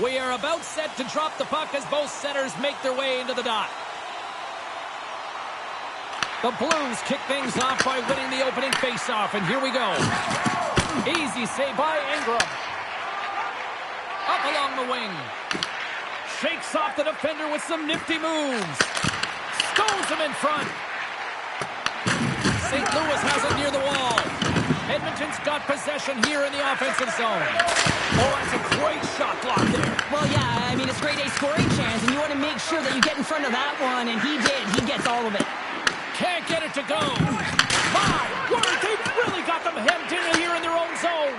We are about set to drop the puck as both centers make their way into the dot. The Blues kick things off by winning the opening faceoff, and here we go. Easy save by Ingram. Up along the wing. Shakes off the defender with some nifty moves. Stones him in front. St. Louis has it near the wall. Edmonton's got possession here in the offensive zone. Oh, that's a great shot block there. Well, yeah, I mean, it's grade A scoring chance, and you want to make sure that you get in front of that one, and he did. He gets all of it. Can't get it to go. My word, they've really got them hemmed in here in their own zone.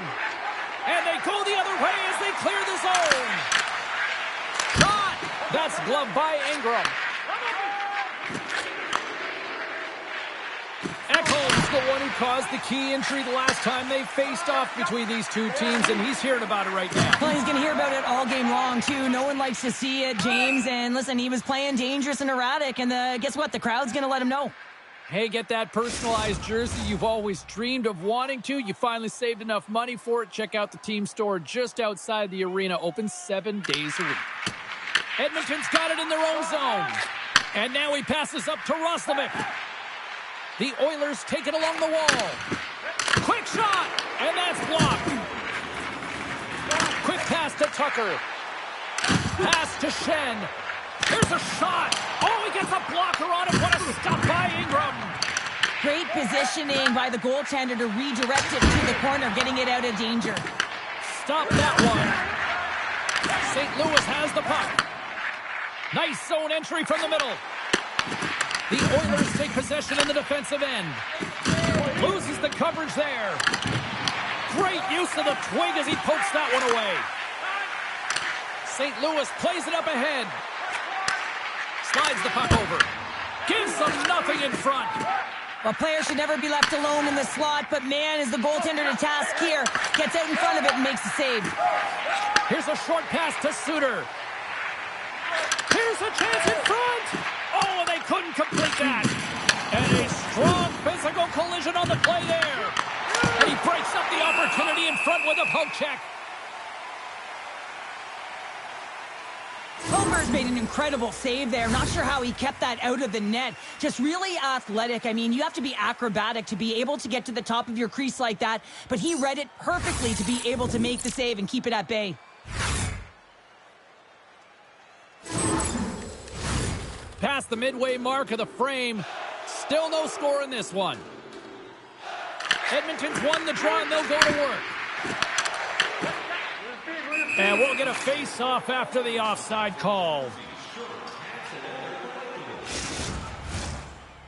And they go the other way as they clear the zone. Shot! That's gloved by Ingram. Ekholm's the one who caused the key injury the last time they faced off between these two teams, and he's hearing about it right now. Well, he's going to hear about it all game long, too. No one likes to see it, James. And listen, he was playing dangerous and erratic, and guess what? The crowd's going to let him know. Hey, get that personalized jersey you've always dreamed of wanting to. You finally saved enough money for it. Check out the team store just outside the arena. Open 7 days a week. Edmonton's got it in their own zone. And now he passes up to Roslovic. The Oilers take it along the wall. Quick shot, and that's blocked. Quick pass to Tucker. Pass to Shen. Here's a shot. Oh, he gets a blocker on it. What a stop by Ingram. Great positioning by the goaltender to redirect it to the corner, getting it out of danger. Stop that one. St. Louis has the puck. Nice zone entry from the middle. The Oilers take possession in the defensive end. Loses the coverage there. Great use of the twig as he pokes that one away. St. Louis plays it up ahead. Slides the puck over. Gives them nothing in front. Well, players should never be left alone in the slot, but man, is the goaltender to task here. Gets out in front of it and makes the save. Here's a short pass to Suter. Here's a chance in front. Oh, they couldn't complete that. And a strong physical collision on the play there. And he breaks up the opportunity in front with a poke check. Homer's made an incredible save there. Not sure how he kept that out of the net. Just really athletic. I mean, you have to be acrobatic to be able to get to the top of your crease like that. But he read it perfectly to be able to make the save and keep it at bay. Past the midway mark of the frame. Still no score in this one. Edmonton's won the draw and they'll go to work. And we'll get a face-off after the offside call.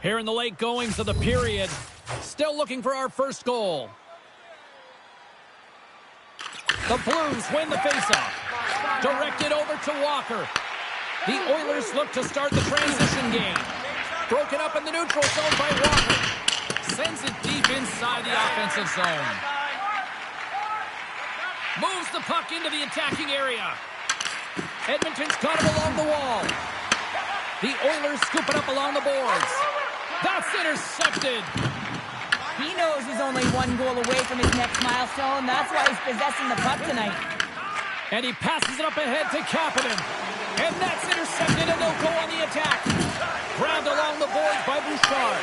Here in the late goings of the period. Still looking for our first goal. The Blues win the face-off. Directed over to Walker. The Oilers look to start the transition game. Broken up in the neutral zone by Walker. Sends it deep inside the offensive zone. Moves the puck into the attacking area. Edmonton's got him along the wall. The Oilers scoop it up along the boards. That's intercepted. He knows he's only one goal away from his next milestone. That's why he's possessing the puck tonight. And he passes it up ahead to Kapanen. And that's intercepted, and they'll go on the attack. Grabbed along the boards by Bouchard.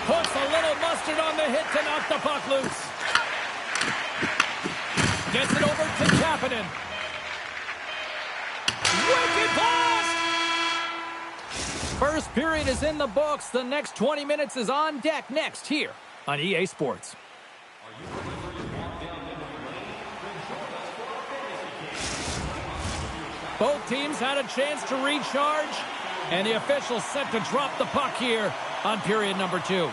Puts a little mustard on the hit to knock the puck loose. Gets it over to Kapanen. Wicked pass! First period is in the books. The next 20 minutes is on deck next here on EA Sports. Both teams had a chance to recharge, and the officials set to drop the puck here on period number 2.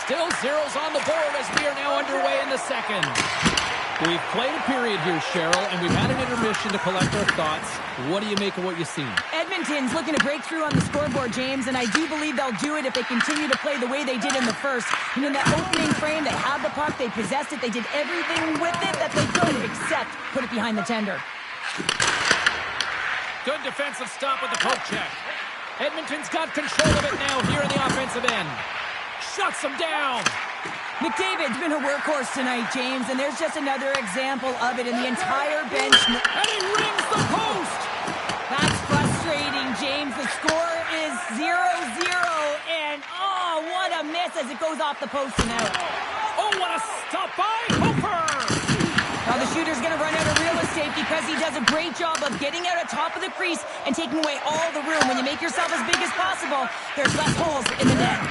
Still zeros on the board as we are now underway in the second. We've played a period here, Cheryl, and we've had an intermission to collect our thoughts. What do you make of what you've seen? Edmonton's looking to break through on the scoreboard, James, and I do believe they'll do it if they continue to play the way they did in the first. You know, in that opening frame, they had the puck, they possessed it, they did everything with it that they could except put it behind the tender. Good defensive stop with the poke check. Edmonton's got control of it now here in the offensive end. Shuts them down. McDavid's been a workhorse tonight, James, and there's just another example of it in the entire bench. And he rings the post! That's frustrating, James. The score is 0-0, and oh, what a miss as it goes off the post and out. Oh, what a stop by Hooper! Now the shooter's going to run out of real estate because he does a great job of getting out on top of the crease and taking away all the room. When you make yourself as big as possible, there's less holes in the net.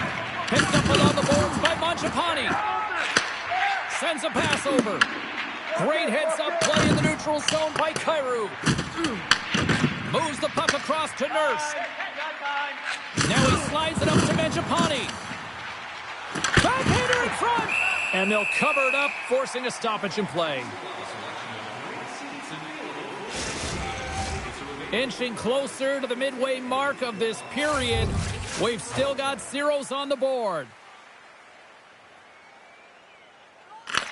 Picked up along the boards by Mangiapane. Sends a pass over. Great heads-up play in the neutral zone by Kyrou. Moves the puck across to Nurse. Now he slides it up to Mangiapane. Backhander in front! And they'll cover it up, forcing a stoppage in play. Inching closer to the midway mark of this period. We've still got zeros on the board.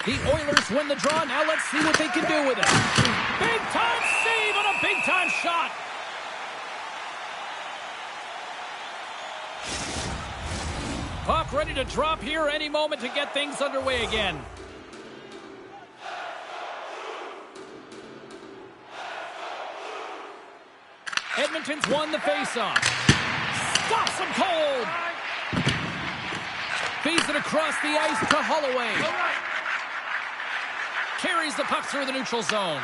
The Oilers win the draw. Now let's see what they can do with it. Big-time save on a big-time shot. Puck ready to drop here any moment to get things underway again. Edmonton's won the faceoff. Stops him cold. Feeds it across the ice to Holloway. Carries the puck through the neutral zone.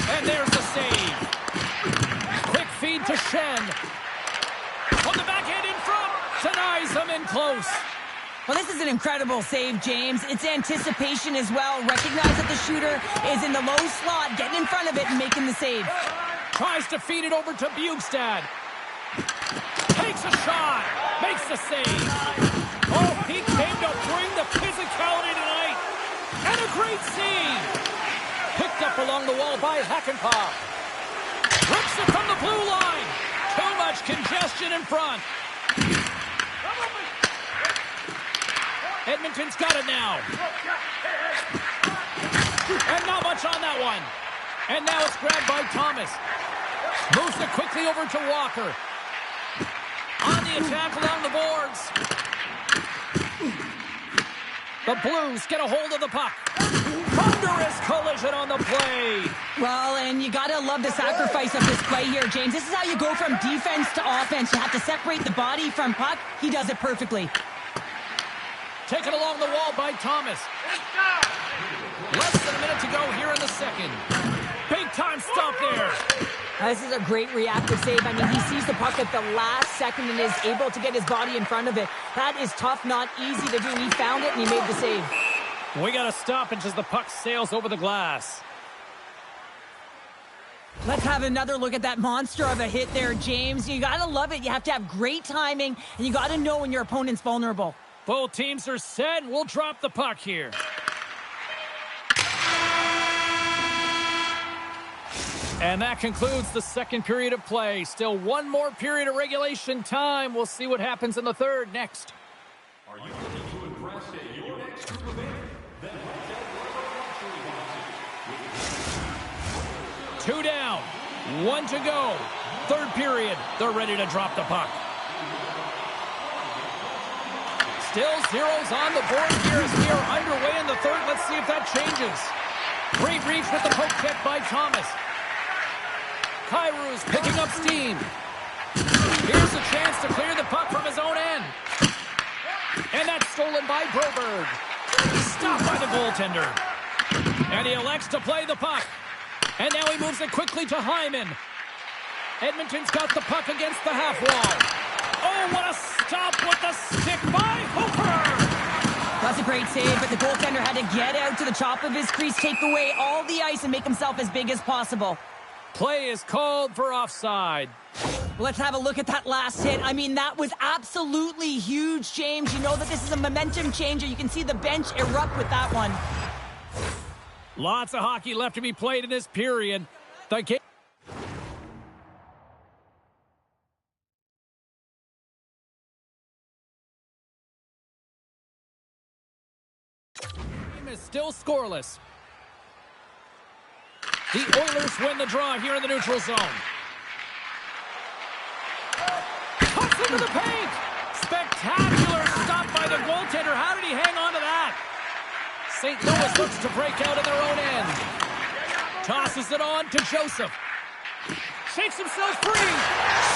And there's the save. Quick feed to Shen. On the backhand in front. Denies him in close. Well, this is an incredible save, James. It's anticipation as well. Recognize that the shooter is in the low slot, getting in front of it and making the save. Tries to feed it over to Bukestad. Takes a shot. Makes the save. Oh, he came to bring the physicality tonight. And a great save. Picked up along the wall by Hakanpää. Rips it from the blue line. Too much congestion in front. Edmonton's got it now. And not much on that one. And now it's grabbed by Thomas. Moves it quickly over to Walker. On the attack along the boards. The Blues get a hold of the puck. Thunderous collision on the play. Well, and you gotta love the sacrifice of this play here, James. This is how you go from defense to offense. You have to separate the body from puck. He does it perfectly. Taken along the wall by Thomas. Less than a minute to go here in the second. Big time stop there. This is a great reactive save. I mean, he sees the puck at the last second and is able to get his body in front of it. That is tough, not easy to do. He found it and he made the save. We got to stop it as the puck sails over the glass. Let's have another look at that monster of a hit there, James. You got to love it. You have to have great timing, and you got to know when your opponent's vulnerable. Both teams are set. We'll drop the puck here. And that concludes the second period of play. Still one more period of regulation time. We'll see what happens in the third next. Are you looking to impress your next group of men? Then two down, one to go. Third period. They're ready to drop the puck. Still zeros on the board here as we are underway in the third. Let's see if that changes. Great reach with the poke check by Thomas. Kyrou's picking up steam. Here's a chance to clear the puck from his own end. And that's stolen by Broberg. Stopped by the goaltender. And he elects to play the puck. And now he moves it quickly to Hyman. Edmonton's got the puck against the half wall. Oh, what a stop with the stick by Hooper! That's a great save, but the goaltender had to get out to the top of his crease, take away all the ice, and make himself as big as possible. Play is called for offside. Let's have a look at that last hit. I mean, that was absolutely huge, James. You know that this is a momentum changer. You can see the bench erupt with that one. Lots of hockey left to be played in this period. The game is still scoreless. The Oilers win the draw here in the neutral zone. Cuts into the paint. Spectacular stop by the goaltender. How did he hang on to that? St. Louis looks to break out in their own end. Tosses it on to Joseph. Shakes himself free.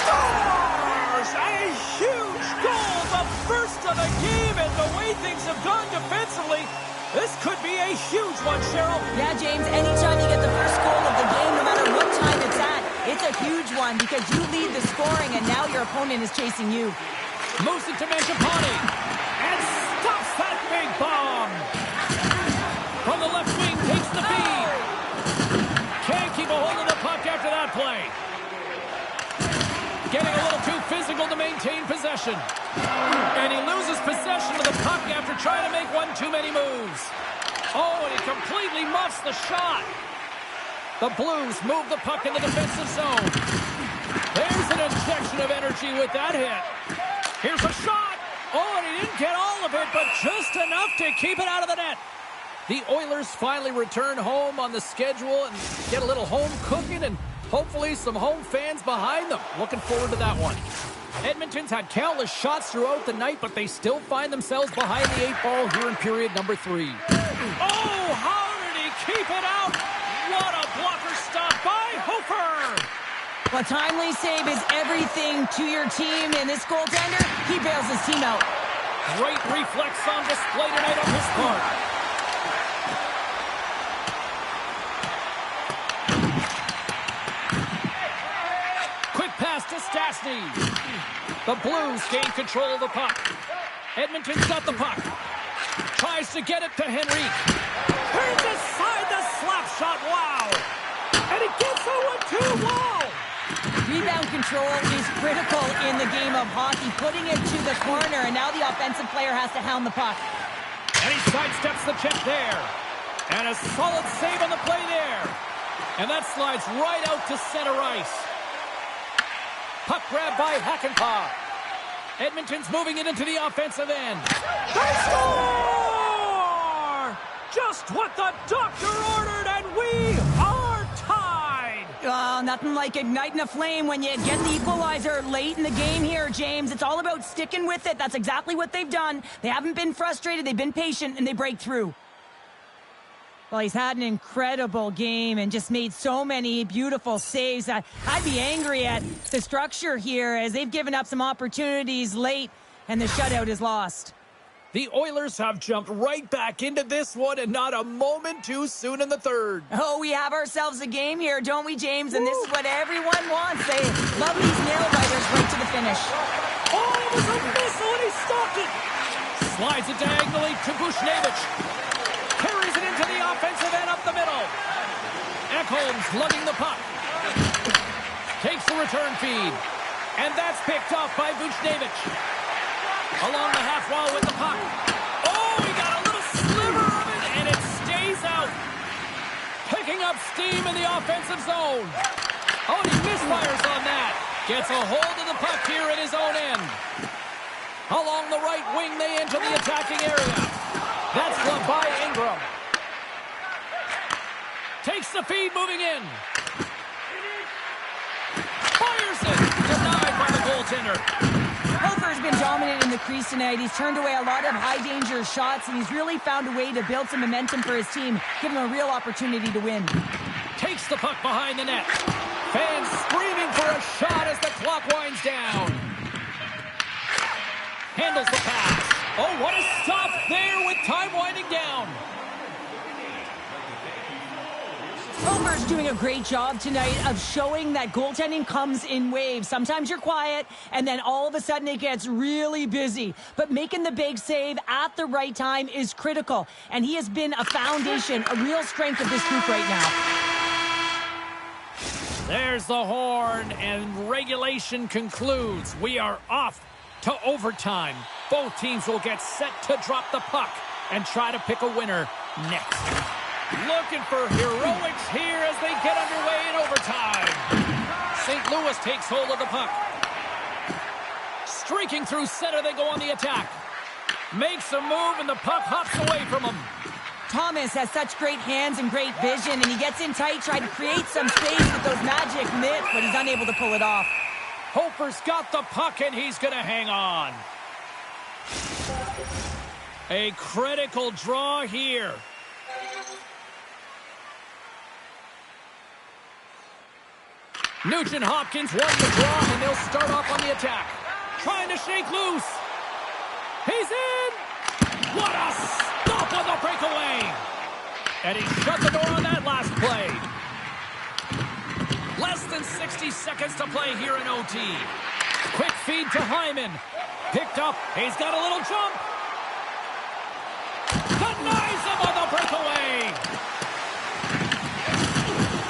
Scores! A huge goal, the first of the game, and the way things have gone defensively, this could be a huge one, Cheryl. Yeah, James, anytime you get the first goal of the game, no matter what time it's at, it's a huge one because you lead the scoring and now your opponent is chasing you. Moves it to Mangiapane and stops that big bomb. From the left wing, takes the feed. Can't keep a hold of the puck after that play. Getting a little too physical to maintain possession. And he loses possession of the puck after trying to make one too many moves. Oh, and he completely muffs the shot. The Blues move the puck in the defensive zone. There's an injection of energy with that hit. Here's a shot. Oh, and he didn't get all of it, but just enough to keep it out of the net. The Oilers finally return home on the schedule and get a little home cooking and hopefully some home fans behind them. Looking forward to that one. Edmonton's had countless shots throughout the night, but they still find themselves behind the 8 ball here in period number 3. Oh, how did he keep it out? What a blocker stop by Hofer! A timely save is everything to your team, and this goaltender, he bails his team out. Great reflex on display tonight on his part. Quick pass to Stastny. The Blues gain control of the puck. Edmonton's got the puck. Tries to get it to Henrique. Turns aside the slap shot. Wow. And he gets that one too. Wow. Rebound control is critical in the game of hockey, putting it to the corner, and now the offensive player has to hound the puck. And he sidesteps the check there. And a solid save on the play there. And that slides right out to center ice. Puck grab by Hakanpää. Edmonton's moving it into the offensive end. They score! Just what the doctor ordered, and we are tied! Oh, nothing like igniting a flame when you get the equalizer late in the game here, James. It's all about sticking with it. That's exactly what they've done. They haven't been frustrated. They've been patient, and they break through. Well, he's had an incredible game and just made so many beautiful saves. I'd be angry at the structure here as they've given up some opportunities late, and the shutout is lost. The Oilers have jumped right back into this one, and not a moment too soon in the third. Oh, we have ourselves a game here, don't we, James? And this is what everyone wants. They love these nail-biters right to the finish. Oh, it was a missile, and he stopped it. Slides it diagonally to Buchnevich. Carries it into the offensive end up the middle. Ekholm's lugging the puck. Takes the return feed. And that's picked off by Buchnevich. Along the half wall with the puck. Oh, he got a little sliver of it, and it stays out. Picking up steam in the offensive zone. Oh, and he misfires on that. Gets a hold of the puck here in his own end. Along the right wing, they enter the attacking area. That's gloved by Ingram. Takes the feed, moving in. Fires it. Denied by the goaltender. Hofer's been dominant in the crease tonight. He's turned away a lot of high-danger shots, and he's really found a way to build some momentum for his team, give him a real opportunity to win. Takes the puck behind the net. Fans screaming for a shot as the clock winds down. Handles the pass. Oh, what a stop there with time winding down. Hofer's doing a great job tonight of showing that goaltending comes in waves. Sometimes you're quiet, and then all of a sudden it gets really busy. But making the big save at the right time is critical, and he has been a foundation, a real strength of this group right now. There's the horn, and regulation concludes. We are off to overtime. Both teams will get set to drop the puck and try to pick a winner next. Looking for heroics here as they get underway in overtime. St. Louis takes hold of the puck. Streaking through center, they go on the attack. Makes a move, and the puck hops away from him. Thomas has such great hands and great vision, and he gets in tight, trying to create some space with those magic mitts, but he's unable to pull it off. Hofer's got the puck, and he's going to hang on. A critical draw here. Nugent Hopkins won the draw, and they'll start off on the attack. Trying to shake loose. He's in! What a stop on the breakaway! And he shut the door on that last play. Less than 60 seconds to play here in OT. Quick feed to Hyman. Picked up. He's got a little jump. Denies him on the breakaway.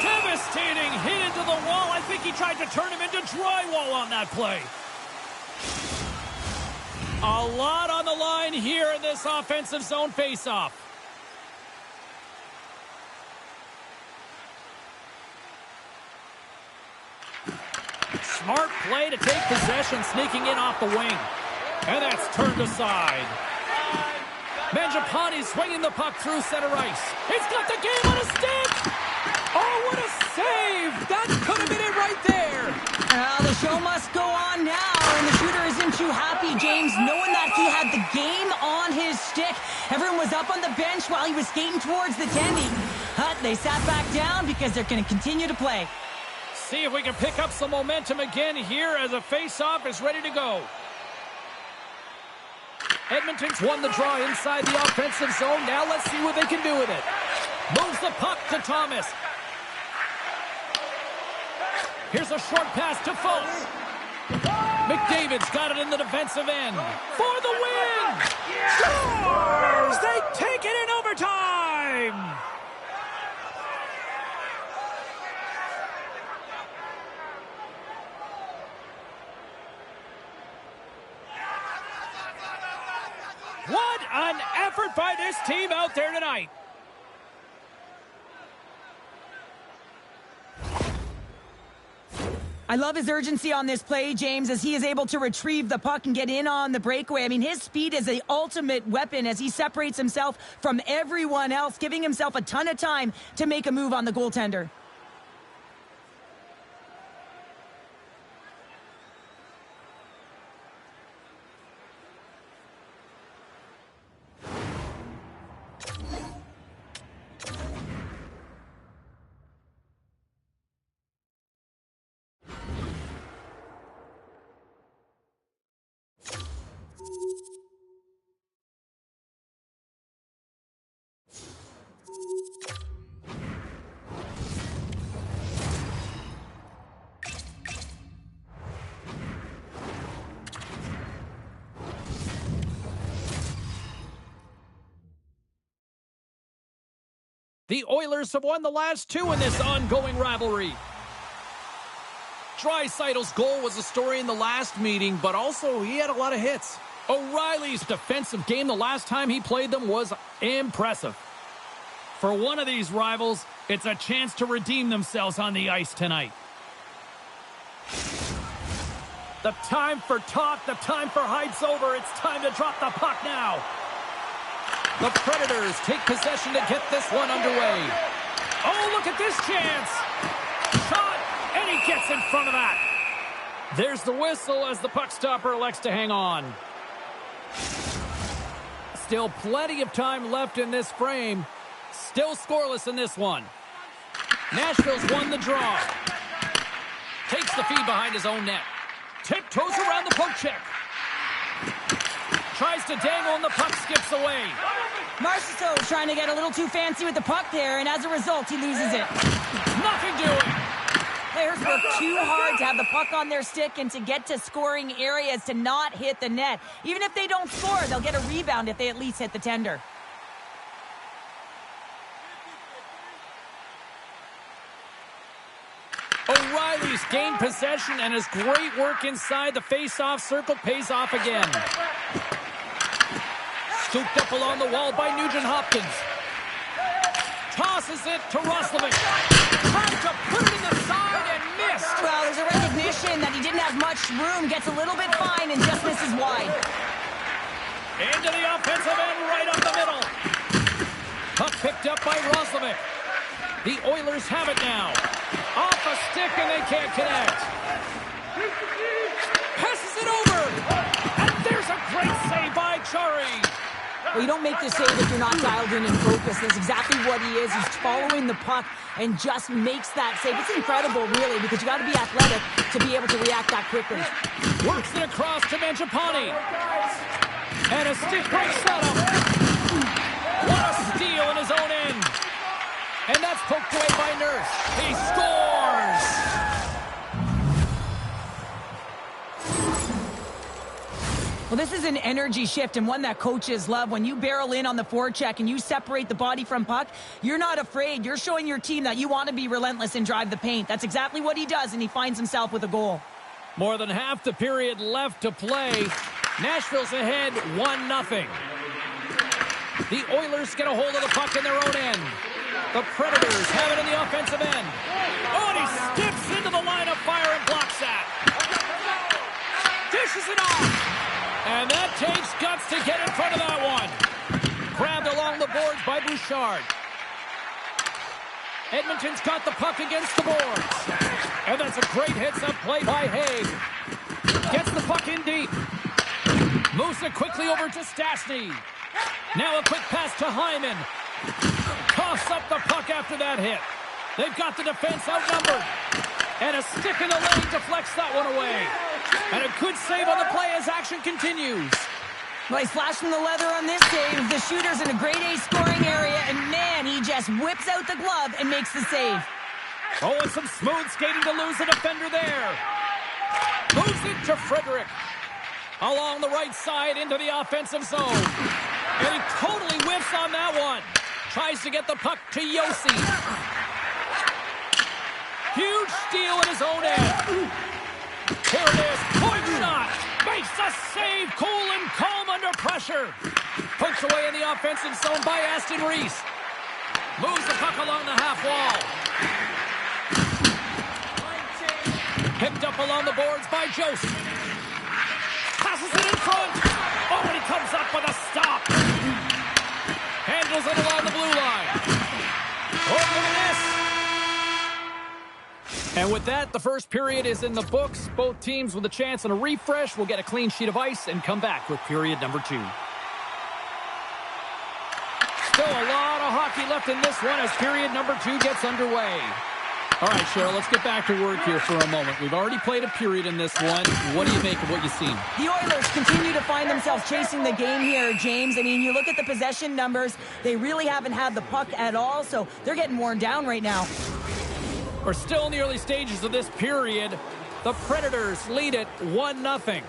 Devastating hit into the wall. I think he tried to turn him into drywall on that play. A lot on the line here in this offensive zone faceoff. Smart play to take possession, sneaking in off the wing. And that's turned aside. Mangiapane swinging the puck through center ice. He's got the game on a stick! Oh, what a save! That could have been it right there! The show must go on now, and the shooter isn't too happy, James, knowing that he had the game on his stick. Everyone was up on the bench while he was skating towards the tendy. They sat back down because they're going to continue to play. See if we can pick up some momentum again here as a face-off is ready to go. Edmonton's won the draw inside the offensive zone. Now let's see what they can do with it. Moves the puck to Thomas. Here's a short pass to Fultz. McDavid's got it in the defensive end. For the win! Scores! They take it in overtime! What an effort by this team out there tonight. I love his urgency on this play, James, as he is able to retrieve the puck and get in on the breakaway. I mean, his speed is the ultimate weapon as he separates himself from everyone else, giving himself a ton of time to make a move on the goaltender. The Oilers have won the last two in this ongoing rivalry. Draisaitl's goal was a story in the last meeting, but also he had a lot of hits. O'Reilly's defensive game the last time he played them was impressive. For one of these rivals, it's a chance to redeem themselves on the ice tonight. The time for talk, the time for hype's over. It's time to drop the puck now. The Predators take possession to get this one underway. Oh, look at this chance. Shot, and he gets in front of that. There's the whistle as the puck stopper elects to hang on. Still plenty of time left in this frame. Still scoreless in this one. Nashville's won the draw. Takes the feed behind his own net. Tiptoes around the poke check. Tries to dangle and the puck skips away. Marchessault trying to get a little too fancy with the puck there, and as a result, he loses it. Nothing doing. Players work too hard to have the puck on their stick and to get to scoring areas to not hit the net. Even if they don't score, they'll get a rebound if they at least hit the tender. O'Reilly's gained possession, and his great work inside the face-off circle pays off again. Scooped up along the wall by Nugent Hopkins. Tosses it to Roslovic. Trying to put it in the side and missed. Well, there's a recognition that he didn't have much room, gets a little bit fine, and just misses wide. Into the offensive end, right up the middle. Puck picked up by Roslovic. The Oilers have it now. Off a stick, and they can't connect. Passes it over. And there's a great save by Chari. Well, you don't make the save if you're not dialed in and focused. That's exactly what he is. He's following the puck and just makes that save. It's incredible, really, because you got to be athletic to be able to react that quickly. Works it across to Mangiapane. And a stick break setup. What a steal in his own end. And that's poked away by Nurse. He scores! Well, this is an energy shift and one that coaches love. When you barrel in on the forecheck and you separate the body from puck, you're not afraid. You're showing your team that you want to be relentless and drive the paint. That's exactly what he does, and he finds himself with a goal. More than half the period left to play. Nashville's ahead 1-0. The Oilers get a hold of the puck in their own end. The Predators have it in the offensive end. Oh, and he skips into the line of fire and blocks that. Dishes it off. And that takes guts to get in front of that one. Grabbed along the boards by Bouchard. Edmonton's got the puck against the boards. And that's a great heads-up play by Haig. Gets the puck in deep. Moves it quickly over to Stastny. Now a quick pass to Hyman. Toss up the puck after that hit. They've got the defense outnumbered. And a stick in the lane deflects that one away. And a good save on the play as action continues. Well, he's flashing the leather on this save. The shooter's in a grade A scoring area, and man, he just whips out the glove and makes the save. Oh, and some smooth skating to lose the defender there. Moves it to Frederick. Along the right side into the offensive zone. And he totally whiffs on that one. Tries to get the puck to Yossi. Huge steal in his own end. Here it is. Point shot. Makes the save. Cool and calm under pressure. Pokes away in the offensive zone by Aston Reese. Moves the puck along the half wall. Picked up along the boards by Joseph. Passes it in front. Oh, and he comes up with a stop. Handles it along the blue line. Over the net. And with that, the first period is in the books. Both teams with a chance on a refresh will get a clean sheet of ice and come back with period number 2. Still a lot of hockey left in this one as period number 2 gets underway. All right, Cheryl, let's get back to work here for a moment. We've already played a period in this one. What do you make of what you've seen? The Oilers continue to find themselves chasing the game here, James. I mean, you look at the possession numbers, they really haven't had the puck at all, so they're getting worn down right now. We're still in the early stages of this period. The Predators lead it 1-0.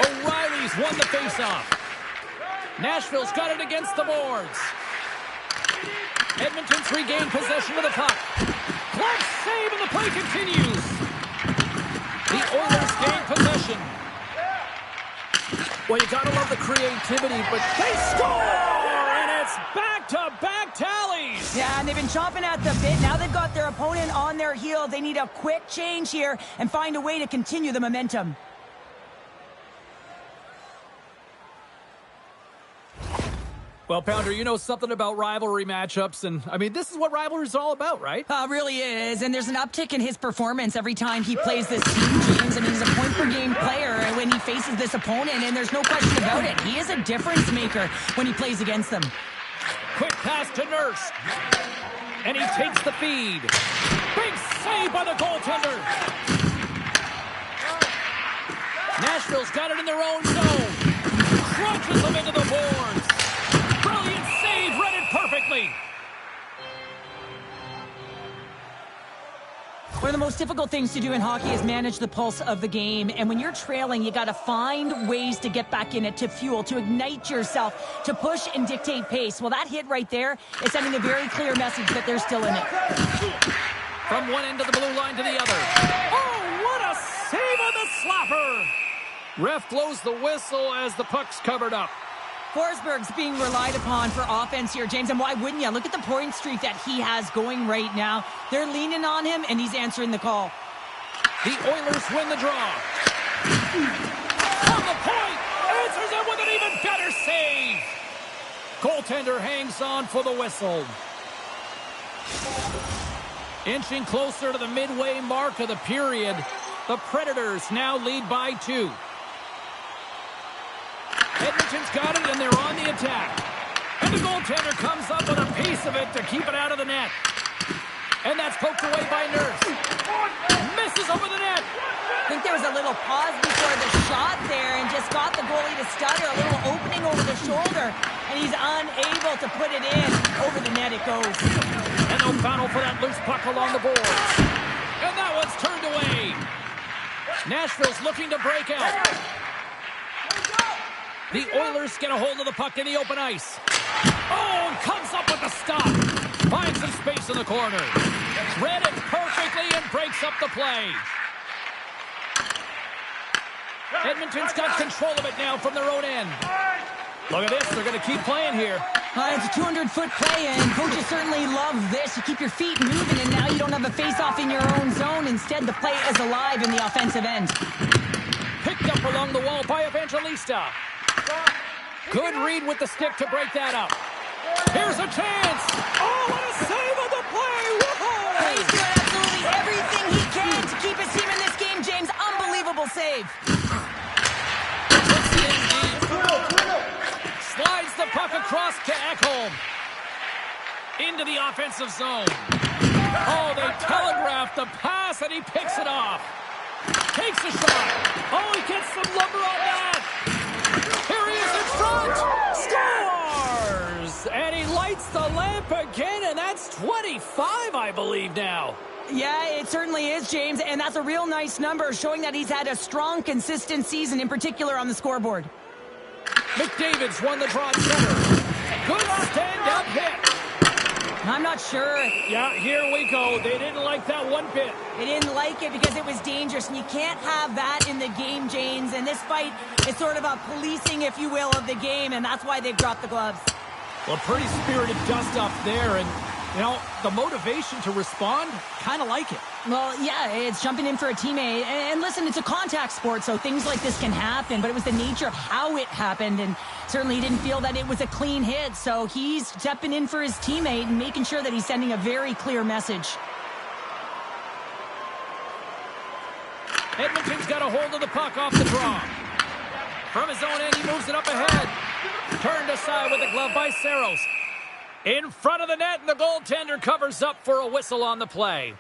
O'Reilly's won the faceoff. Nashville's got it against the boards. Edmonton's regained possession of the puck. Close save and the play continues. The Oilers gain possession. Well, you gotta love the creativity, but they score! And it's back-to-back tallies! Yeah, and they've been chomping at the bit. Now they've got their opponent on their heels. They need a quick change here and find a way to continue the momentum. Well, Pounder, you know something about rivalry matchups, and, I mean, this is what rivalry is all about, right? Really is, and there's an uptick in his performance every time he plays this team, James. I mean, he's a point-per-game player when he faces this opponent, and there's no question about it. He is a difference maker when he plays against them. Quick pass to Nurse, and he takes the feed. Big save by the goaltender. Nashville's got it in their own zone. Crunches them into the boards. Brilliant save, read it perfectly. One of the most difficult things to do in hockey is manage the pulse of the game. And when you're trailing, you got to find ways to get back in it, to fuel, to ignite yourself, to push and dictate pace. Well, that hit right there is sending a very clear message that they're still in it. From one end of the blue line to the other. Oh, what a save on the slapper. Ref blows the whistle as the puck's covered up. Forsberg's being relied upon for offense here, James, and why wouldn't you? Look at the point streak that he has going right now. They're leaning on him, and he's answering the call. The Oilers win the draw. On the point, answers it with an even better save. Goaltender hangs on for the whistle. Inching closer to the midway mark of the period, the Predators now lead by 2. Edmonton's got it, and they're on the attack. And the goaltender comes up with a piece of it to keep it out of the net. And that's poked away by Nurse. Misses over the net. I think there was a little pause before the shot there and just got the goalie to stutter. A little opening over the shoulder, and he's unable to put it in. Over the net it goes. And no battle for that loose puck along the boards. And that one's turned away. Nashville's looking to break out. The Oilers get a hold of the puck in the open ice. Oh, comes up with the stop. Finds some space in the corner. Read it perfectly and breaks up the play. Edmonton's got control of it now from their own end. Look at this. They're going to keep playing here. It's a 200-foot play, and coaches certainly love this. You keep your feet moving, and now you don't have a face-off in your own zone. Instead, the play is alive in the offensive end. Picked up along the wall by Evangelista. Good read with the stick to break that up. Here's a chance. Oh, what a save on the play. Whoa! He's doing absolutely everything he can to keep his team in this game, James. Unbelievable save. Slides the puck across to Ekholm. Into the offensive zone. Oh, they telegraphed the pass, and he picks it off. Takes a shot. Oh, he gets some lumber on that. Here he is in front. Scores! And he lights the lamp again, and that's 25, I believe, now. Yeah, it certainly is, James, and that's a real nice number, showing that he's had a strong, consistent season, in particular on the scoreboard. McDavid's won the draw center. Good stand-up hit. I'm not sure. Yeah, here we go. They didn't like that one bit. They didn't like it because it was dangerous, and you can't have that in the game, James. And this fight is sort of a policing, if you will, of the game, and that's why they've dropped the gloves. Well, pretty spirited dust-off there, and, you know, the motivation to respond, kind of like it. Well, yeah, it's jumping in for a teammate. And listen, it's a contact sport, so things like this can happen, but it was the nature of how it happened, and certainly he didn't feel that it was a clean hit, so he's stepping in for his teammate and making sure that he's sending a very clear message. Edmonton's got a hold of the puck off the draw. From his own end, he moves it up ahead. Turned aside with the glove by Saros. In front of the net, and the goaltender covers up for a whistle on the play.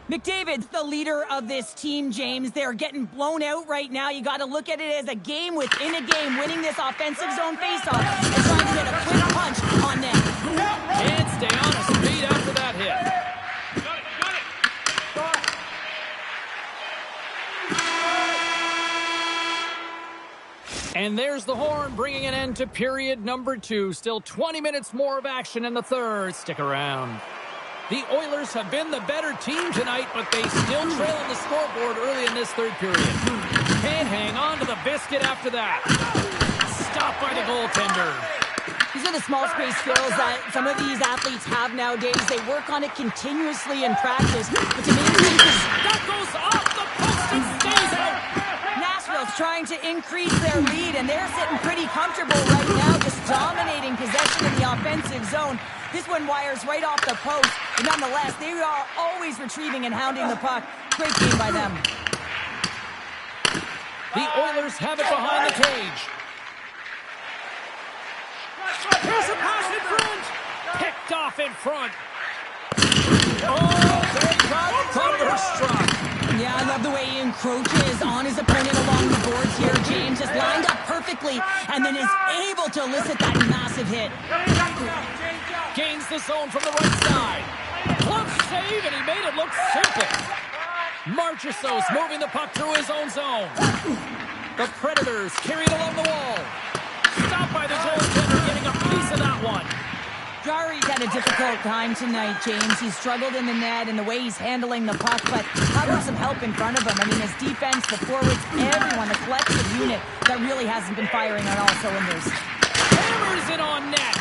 McDavid's the leader of this team, James. They're getting blown out right now. You got to look at it as a game within a game, winning this offensive zone faceoff and trying to get a quick punch on net. Can't stay on his feet after that hit. And there's the horn, bringing an end to period number 2. Still 20 minutes more of action in the third. Stick around. The Oilers have been the better team tonight, but they still trail on the scoreboard early in this third period. Can't hang on to the biscuit after that. Stopped by the goaltender. These are the small space skills that some of these athletes have nowadays. They work on it continuously in practice. But to me, that goes off the post and stays out. Nashville's trying to increase their lead, and they're sitting pretty comfortable right now, just dominating possession in the offensive zone. This one wires right off the post, but nonetheless, they are always retrieving and hounding the puck. Great game by them. The Oilers have it behind the cage. Here's a pass in front. Picked off in front. Oh, they got thunderstruck. Yeah, I love the way he encroaches on his opponent along the boards here. James just lined up perfectly and then is able to elicit that massive hit. Gains the zone from the right side. Glove save, and he made it look simple. Marchessault's moving the puck through his own zone. The Predators carry it along the wall. Stopped by the goaltender, getting a piece of that one. Jari's had a difficult time tonight, James. He's struggled in the net and the way he's handling the puck, but having some help in front of him. I mean, his defense, the forwards, everyone, a collective unit that really hasn't been firing on all cylinders. Hammers it on net.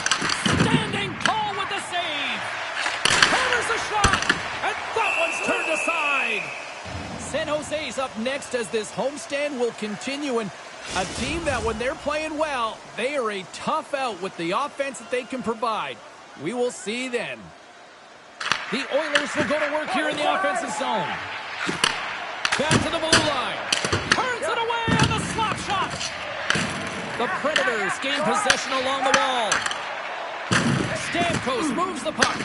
Standing tall with the save. Hammers a shot, and that one's turned aside. San Jose's up next as this homestand will continue, and a team that when they're playing well, they are a tough out with the offense that they can provide. We will see then. The Oilers will go to work here in the offensive zone. Back to the blue line. Turns it away on the slap shot. Senators gain possession along the wall. Stamkos moves the puck.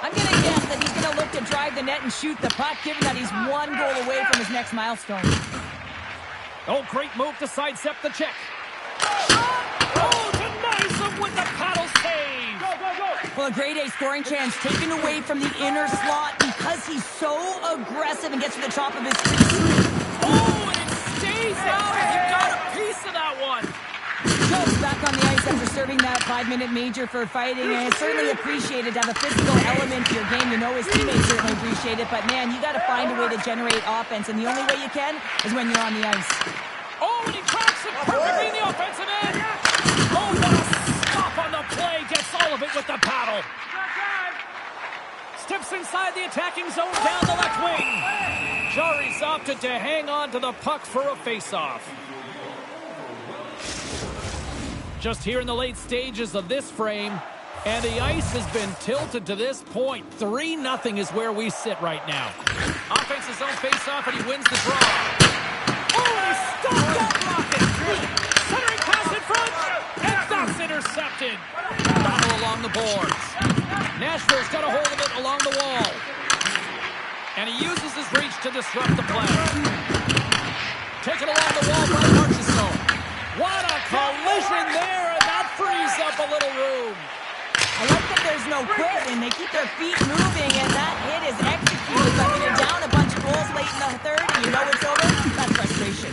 I'm going to guess that he's going to look to drive the net and shoot the puck, given that he's one goal away from his next milestone. Oh, great move to sidestep the check. Oh, denies him with the paddle save. Well, a grade A scoring chance taken away from the inner slot because he's so aggressive and gets to the top of his crease. Oh, and it stays out. He got a piece of that one. Joe's back on the ice after serving that 5-minute major for fighting, and it's certainly appreciated to have a physical element to your game. You know his teammates certainly appreciate it, but man, you got to find a way to generate offense, and the only way you can is when you're on the ice. Oh, and he cracks it perfectly in the offensive end. Oh, what a stop on the play. Gets all of it with the paddle. Steps inside the attacking zone down the left wing. Jari's opted to hang on to the puck for a face-off. Just here in the late stages of this frame, and the ice has been tilted to this point. 3-0 is where we sit right now. Offense his own face-off, and he wins the draw. Oh, he stopped that rocket! Centering pass in front, and that's intercepted. Battle along the boards. Nashville's got a hold of it along the wall. And he uses his reach to disrupt the play. Taken along the wall by Marchessault. What a collision there, and that frees up a little room. I like that there's no quitting. They keep their feet moving, and that hit is executed. But when you're down a bunch of goals late in the third and you know it's over, that's frustration.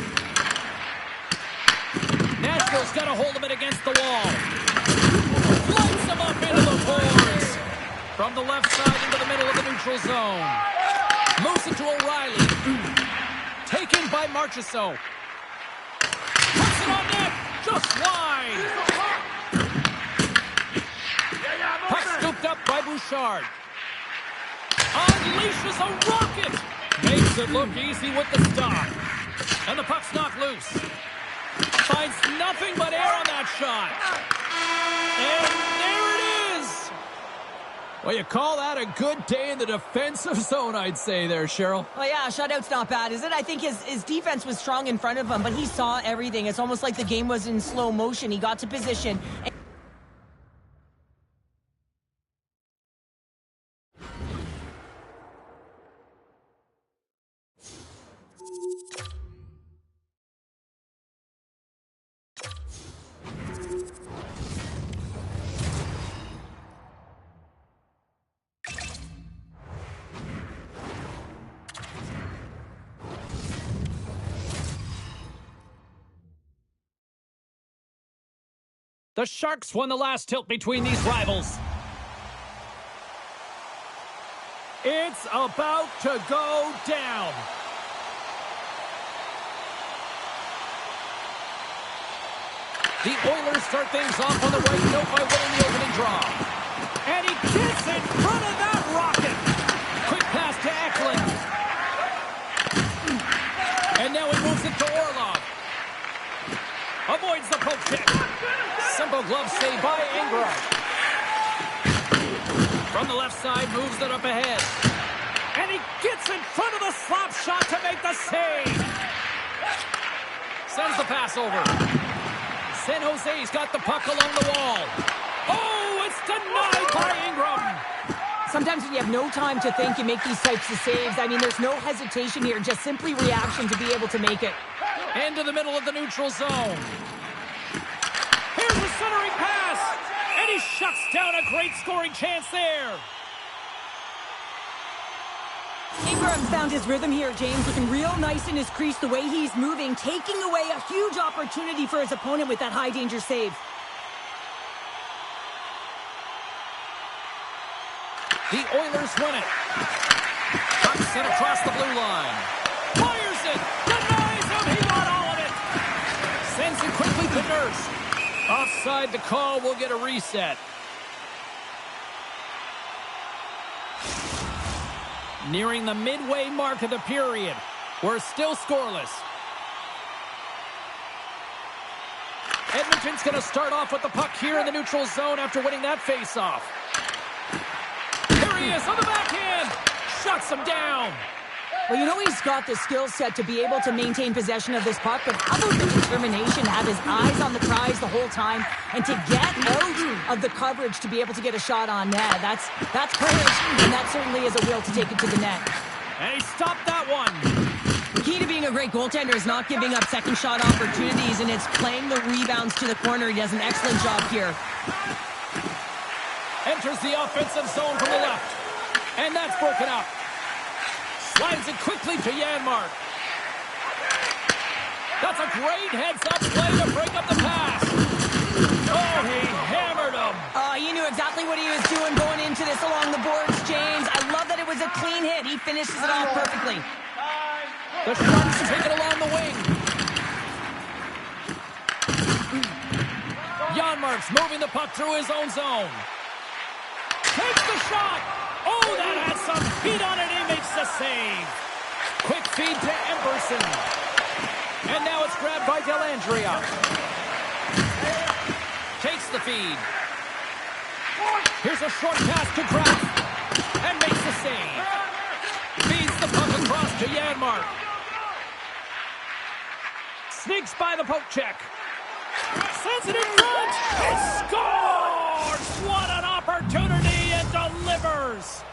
Nashville's got a hold of it against the wall. Lights him up into the boards. From the left side into the middle of the neutral zone. Moves it to O'Reilly. Taken by Marchessault. Puts it on net. Just wide. Puck scooped up by Bouchard. Unleashes a rocket. Makes it look easy with the stop. And the puck's knocked loose. Finds nothing but air on that shot. And there it is. Well, you call that a good day in the defensive zone, I'd say there, Cheryl. Well, yeah, shutout's not bad, is it? I think his defense was strong in front of him, but he saw everything. It's almost like the game was in slow motion. He got to position. The Sharks won the last tilt between these rivals. It's about to go down. The Oilers start things off on the right note by winning the opening draw. And he gets in front of that rocket. Quick pass to Eklund. And now he moves it to Orlov. Avoids the poke check. Simple glove save by Ingram. From the left side, moves it up ahead. And he gets in front of the slap shot to make the save. Sends the pass over. San Jose's got the puck along the wall. Oh, it's denied by Ingram. Sometimes when you have no time to think, you make these types of saves. I mean, there's no hesitation here, just simply reaction to be able to make it. Into the middle of the neutral zone. Here's the centering pass. And he shuts down a great scoring chance there. Ingram found his rhythm here, James, looking real nice in his crease, the way he's moving, taking away a huge opportunity for his opponent with that high-danger save. The Oilers win it. Puck's it across the blue line. Fires it. Denies him. He got all of it. Sends it quickly to Nurse. Offside the call. We'll get a reset. Nearing the midway mark of the period. We're still scoreless. Edmonton's going to start off with the puck here in the neutral zone after winning that faceoff. Here he is on the backhand. Shuts him down. Well, you know he's got the skill set to be able to maintain possession of this puck, but how about the determination to have his eyes on the prize the whole time and to get out of the coverage to be able to get a shot on net? That's courage, and that certainly is a will to take it to the net. And he stopped that one. The key to being a great goaltender is not giving up second shot opportunities, and it's playing the rebounds to the corner. He does an excellent job here. Enters the offensive zone from the left. And that's broken up. Slides it quickly to Janmark. That's a great heads-up play to break up the pass. Oh, he hammered him. He knew exactly what he was doing going into this along the boards, James. I love that it was a clean hit. He finishes it off perfectly. The Sharks take it along the wing. Janmark's moving the puck through his own zone. Takes the shot. Oh, that has some feet on it. He makes the save. Quick feed to Emberson. And now it's grabbed by Dellandrea. Takes the feed. Here's a short pass to Kraft. And makes the save. Feeds the puck across to Janmark. Sneaks by the poke check. Sends it in front. And scores! What an opportunity, and delivers!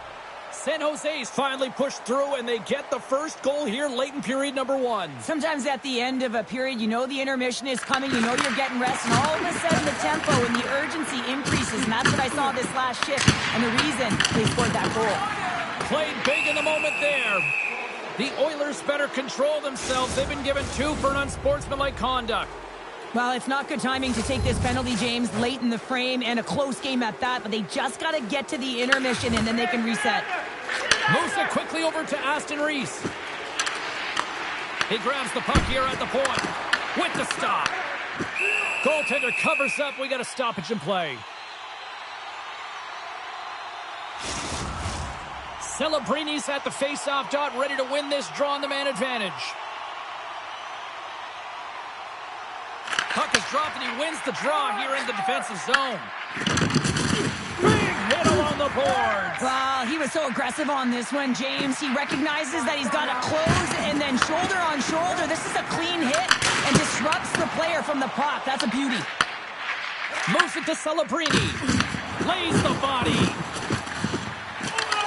San Jose's finally pushed through, and they get the first goal here late in period number 1. Sometimes at the end of a period, you know the intermission is coming, you know you're getting rest, and all of a sudden the tempo and the urgency increases, and that's what I saw this last shift, and the reason they scored that goal. Played big in the moment there. The Oilers better control themselves. They've been given 2 for an unsportsmanlike conduct. Well, it's not good timing to take this penalty, James, late in the frame, and a close game at that, but they just got to get to the intermission, and then they can reset. Moves it quickly over to Aston Reese. He grabs the puck here at the point with the stop. Goaltender covers up. We got a stoppage in play. Celebrini's at the face-off dot, ready to win this draw on the man advantage. Puck is dropped, and he wins the draw here in the defensive zone. Big hit along the boards. Well, he was so aggressive on this one, James. He recognizes that he's got to close, and then shoulder on shoulder. This is a clean hit and disrupts the player from the puck. That's a beauty. Moves it to Celebrini. Lays the body.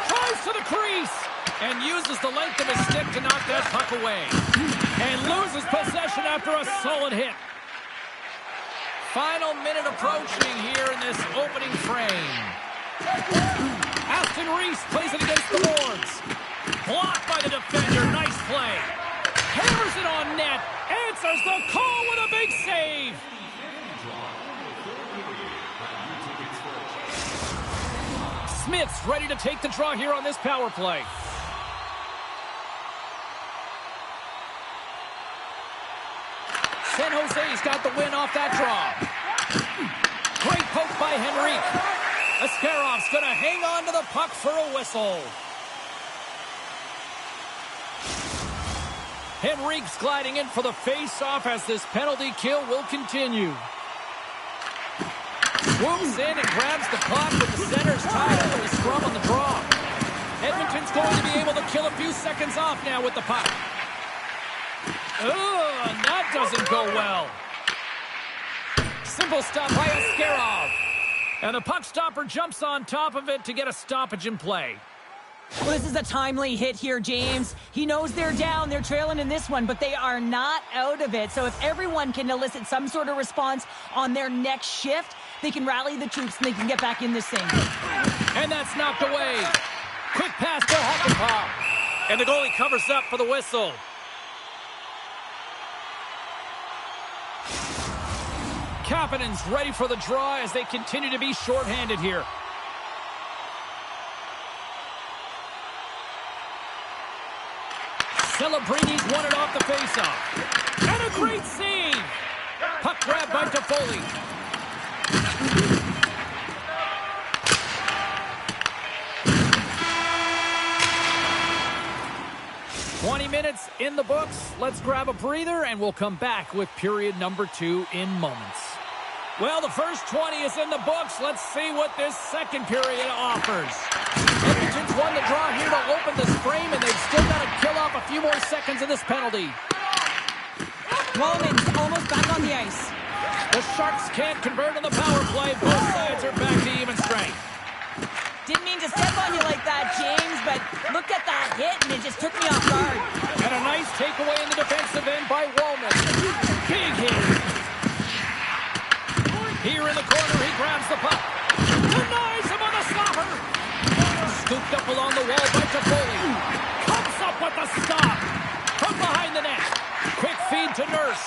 Tries to the crease. And uses the length of his stick to knock that puck away. And loses possession after a solid hit. Final minute approaching here in this opening frame. Aston Reese plays it against the boards. Blocked by the defender. Nice play. Hammers it on net. Answers the call with a big save. Smith's ready to take the draw here on this power play. San Jose's got the win off that draw. Great poke by Henrique. Ascarov's going to hang on to the puck for a whistle. Henrique's gliding in for the face-off as this penalty kill will continue. Swoops in and grabs the puck with the centers tied up with a scrum on the draw. Edmonton's going to be able to kill a few seconds off now with the puck. And that doesn't go well. Simple stop by Askarov. And the puck stopper jumps on top of it to get a stoppage in play. Well, this is a timely hit here, James. He knows they're down. They're trailing in this one, but they are not out of it. So if everyone can elicit some sort of response on their next shift, they can rally the troops and they can get back in this thing. And that's knocked away. Quick pass to Hakanpää. And the goalie covers up for the whistle. Kapanen's ready for the draw as they continue to be shorthanded here. Celebrini's won it off the faceoff. And a great save. Puck grab by Toffoli. Minutes in the books. Let's grab a breather and we'll come back with period number 2 in moments. Well, the first 20 is in the books. Let's see what this second period offers. Edmonton's won the draw here to open this frame, and they've still got to kill off a this penalty. Wallman's almost back on the ice. The Sharks can't convert on the power play. Both sides are back to even strength. Didn't mean to step on you like that, James, but look at that hit, and it just took me off guard. And a nice takeaway in the defensive end by Wallman. Big hit. Here in the corner, he grabs the puck. Denies him on the slapper. Scooped up along the wall by Toffoli. Comes up with the stop. From behind the net. Quick feed to Nurse.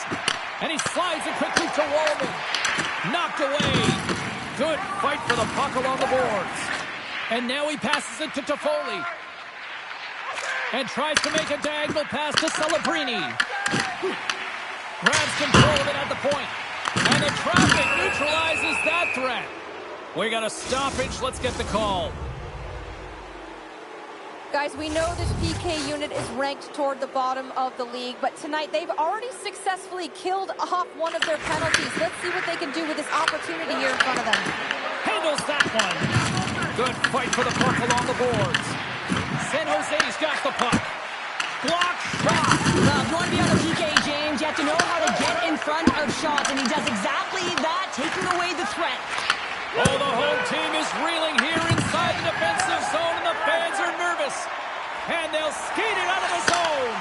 And he slides it quickly to Wallman. Knocked away. Good fight for the puck along the boards. And now he passes it to Toffoli. And tries to make a diagonal pass to Celebrini. Grabs control of it at the point. And the traffic neutralizes that threat. We got a stoppage. Let's get the call. Guys, we know this PK unit is ranked toward the bottom of the league, but tonight they've already successfully killed off one of their penalties. Let's see what they can do with this opportunity here in front of them. Handles that one. Good fight for the puck along the boards. San Jose's got the puck. Block shot. Well, if you want to be on a PK, James, you have to know how to get in front of shots, and he does exactly that, taking away the threat. Oh, the home team is reeling here inside the defensive zone, and the fans are nervous. And they'll skate it out of the zone.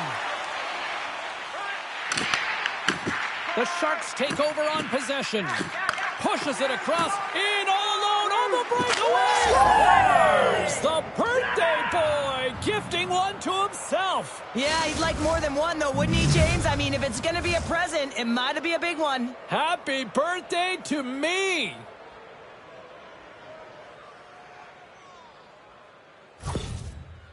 The Sharks take over on possession. Pushes it across, in all alone on the breakaway. Scores! The birthday boy gifting one to himself. Yeah, he'd like more than one, though, wouldn't he, James? I mean, if it's going to be a present, it might be a big one. Happy birthday to me.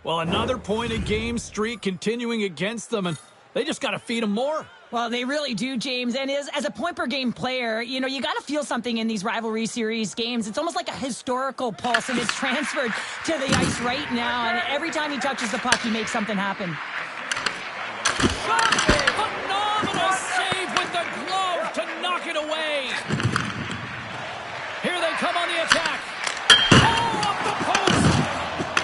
Well, another point-a-game streak continuing against them, and they just got to feed them more. Well, they really do, James. And as a point-per-game player, you know, you got to feel something in these rivalry series games. It's almost like a historical pulse, and it's transferred to the ice right now. And every time he touches the puck, he makes something happen. Phenomenal save with the glove to knock it away. Here they come on the attack. Oh, up the post.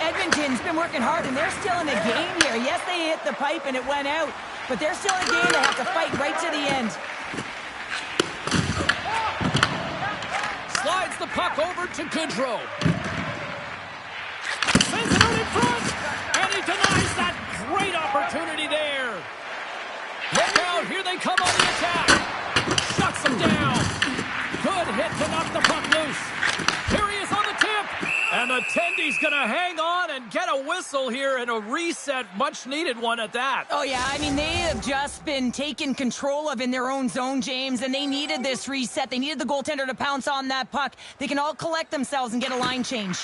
Edmonton's been working hard, and they're still in the game here. Yes, they hit the pipe, and it went out. But they're still in a game. They have to fight right to the end. Slides the puck over to Goodrow. Sends it out in front. And he denies that great opportunity there. Look out. Here they come on the attack. Shuts them down. Good hit to knock the puck loose. Here he is on the tip. And the Tendy's going to hang on and get a whistle here and a reset. Much needed one at that. Oh, yeah. I mean, they have just been taken control of in their own zone, James, and they needed this reset. They needed the goaltender to pounce on that puck. They can all collect themselves and get a line change.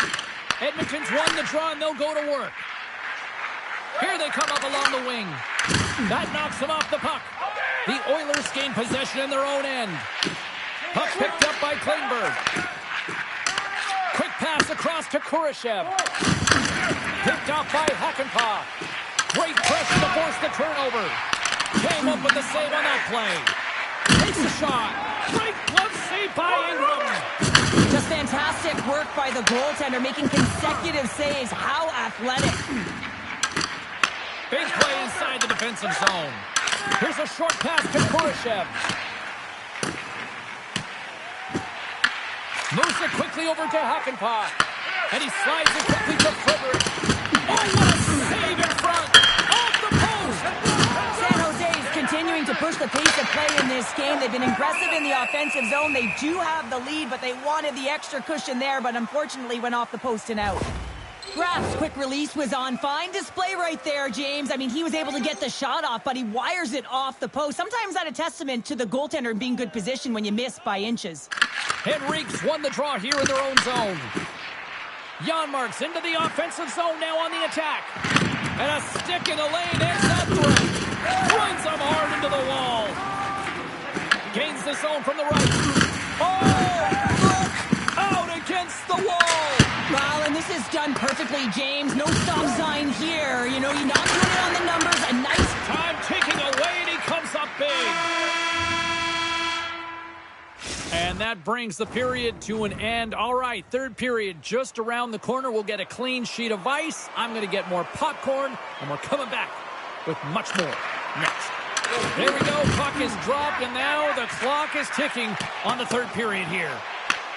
Edmonton's won the draw, and they'll go to work. Here they come up along the wing. That knocks them off the puck. The Oilers gain possession in their own end. Puck picked up by Klingberg. Quick pass across to Kurashev. Picked off by Hakanpää. Great pressure to force the turnover. Came up with the save on that play. Takes a shot. Great glove save by Ingram. Just fantastic work by the goaltender, making consecutive saves. How athletic. Big play inside the defensive zone. Here's a short pass to Kurashev. Moves it quickly over to Hakanpää. And he slides it quickly to Frederick. Oh, what a save in front! Off the post! San Jose is continuing to push the pace of play in this game. They've been aggressive in the offensive zone. They do have the lead, but they wanted the extra cushion there, but unfortunately went off the post and out. Graf's quick release was on. Fine display right there, James. I mean, he was able to get the shot off, but he wires it off the post. Sometimes that's a testament to the goaltender being good position when you miss by inches. Henriques won the draw here in their own zone. Janmark's into the offensive zone now on the attack. And a stick in the lane ends that threat. Runs him hard into the wall. Gains the zone from the right. Oh, look out against the wall. Well, and this is done perfectly, James. No stop sign here. You know, you're not doing it on the numbers. A nice time taking away, and he comes up big. And that brings the period to an end. All right, third period just around the corner. We'll get a clean sheet of ice. I'm going to get more popcorn, and we're coming back with much more. next. There we go. Puck is dropped, and now the clock is ticking on the third period here.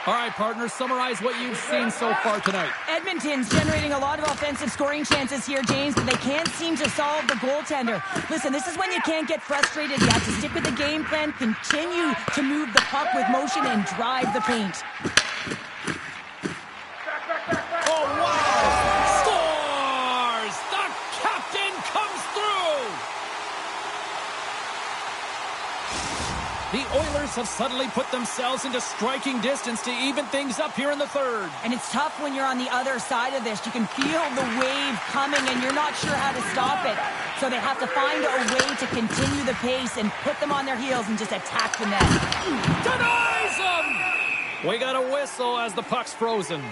All right, partners, summarize what you've seen so far tonight. Edmonton's generating a lot of offensive scoring chances here, James, but they can't seem to solve the goaltender. Listen, this is when you can't get frustrated. You have to stick with the game plan, continue to move the puck with motion, and drive the paint. Oh, wow! Scores! The captain comes through! The Oilers have suddenly put themselves into striking distance to even things up here in the third. And it's tough when you're on the other side of this. You can feel the wave coming, and you're not sure how to stop it. So they have to find a way to continue the pace and put them on their heels and just attack the net. Denies them! We got a whistle as the puck's frozen.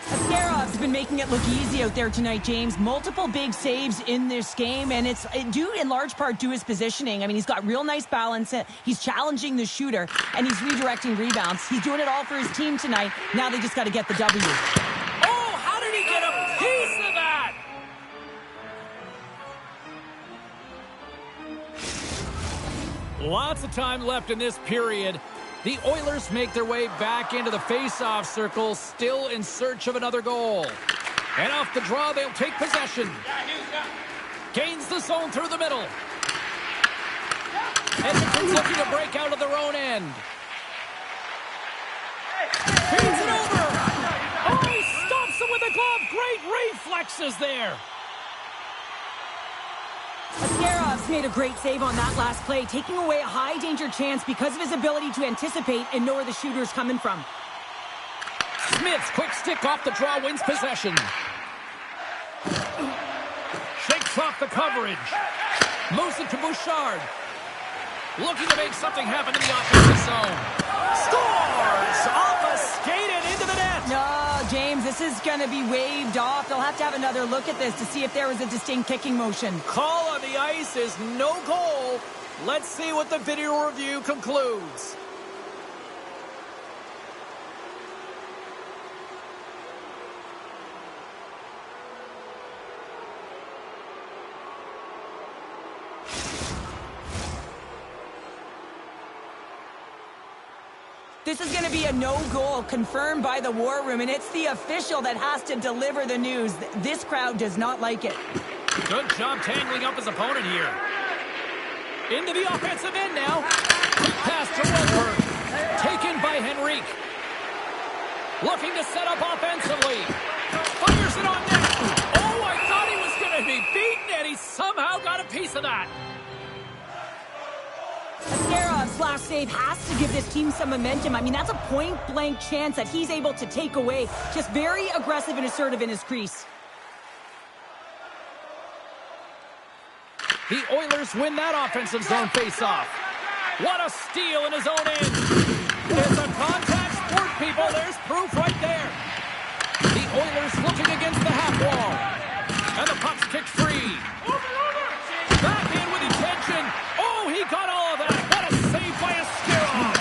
Ascarov's been making it look easy out there tonight, James. Multiple big saves in this game, and it's due in large part to his positioning. I mean, he's got real nice balance. He's challenging the shooter, and he's redirecting rebounds. He's doing it all for his team tonight. Now they just got to get the W. Oh, how did he get a piece of that? Lots of time left in this period. The Oilers make their way back into the face-off circle, still in search of another goal. And off the draw, they'll take possession. Gains the zone through the middle. Edmonton's looking to break out of their own end. Feeds it over. Oh, he stops him with a glove. Great reflexes there. Ascarov's made a great save on that last play, taking away a high-danger chance because of his ability to anticipate and know where the shooter's coming from. Smith's quick stick off the draw wins possession. Shakes off the coverage. Moves it to Bouchard. Looking to make something happen in the offensive zone. Scores! Off a skate and into the net. No, James, this is going to be waved off. They'll have to have another look at this to see if there was a distinct kicking motion. Call on the ice is no goal. Let's see what the video review concludes. This is going to be a no-goal confirmed by the War Room, and it's the official that has to deliver the news. This crowd does not like it. Good job tangling up his opponent here. Into the offensive end now. Quick pass to Wolfberg. Taken by Henrique. Looking to set up offensively. Fires it on net. Oh, I thought he was going to be beaten, and he somehow got a piece of that. Ascarov's last save has to give this team some momentum. I mean, that's a point-blank chance that he's able to take away. Just very aggressive and assertive in his crease. The Oilers win that offensive zone face-off. What a steal in his own end. It's a contact sport, people. There's proof right there. The Oilers looking against the half wall. And the puck's kicked free. Back in with intention. Oh, he got all of that. What a save by Ascarov.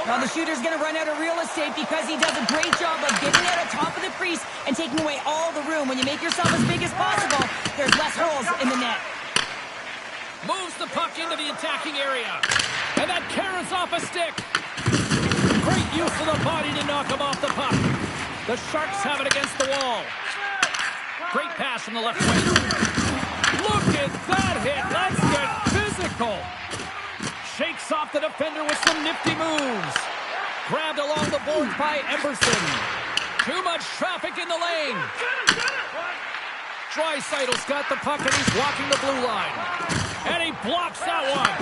Well, the shooter's going to run out of real estate because he does a great job of getting out of top of the crease and taking away all the room. When you make yourself as big as possible, there's less holes in the net. Moves the puck into the attacking area. And that carries off a stick. Great use of the body to knock him off the puck. The Sharks have it against the wall. Great pass from the left wing. Look at that hit. Let's get physical. Shakes off the defender with some nifty moves. Grabbed along the boards by Emberson. Too much traffic in the lane. Draisaitl's got the puck and he's walking the blue line. And he blocks that one.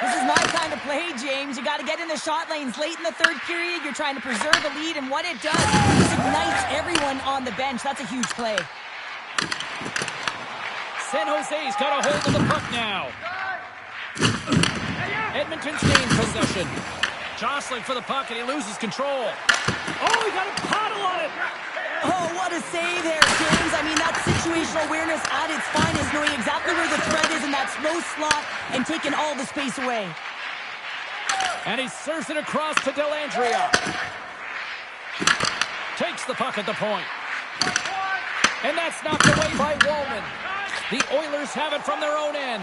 This is my kind of play, James. You got to get in the shot lanes late in the third period. You're trying to preserve the lead, and what it does is ignites everyone on the bench. That's a huge play. San Jose's got a hold of the puck now. Edmonton's gained possession. Jostling for the puck, and he loses control. Oh, he got a paddle on it. Oh, what a save there, James. I mean, that's situational awareness at its finest, knowing exactly where the threat is in that slow slot and taking all the space away. And he serves it across to Dellandrea. Takes the puck at the point. And that's knocked away by Wallman. The Oilers have it from their own end.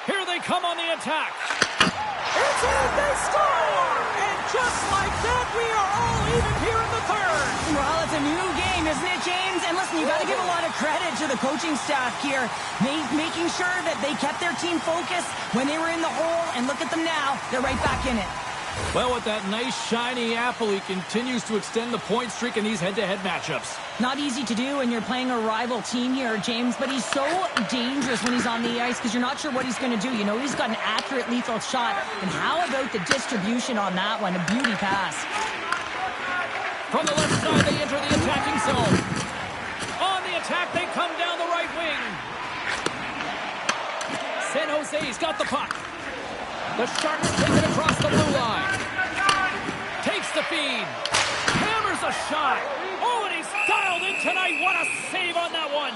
Here they come on the attack. It's in, they score! And just like that, we are all even here in the third. Well, it's a new game, isn't it, James? And listen, you got to give a lot of credit to the coaching staff here, making sure that they kept their team focused when they were in the hole. And look at them now. They're right back in it. Well, with that nice, shiny apple, he continues to extend the point streak in these head-to-head matchups. Not easy to do when you're playing a rival team here, James, but he's so dangerous when he's on the ice because you're not sure what he's going to do. You know, he's got an accurate, lethal shot. And how about the distribution on that one? A beauty pass. From the left side, they enter the attacking zone. On the attack, they come down the right wing. San Jose's got the puck. The Sharks take it across the blue line. Takes the feed. Hammers a shot. Oh, and he's dialed in tonight. What a save on that one.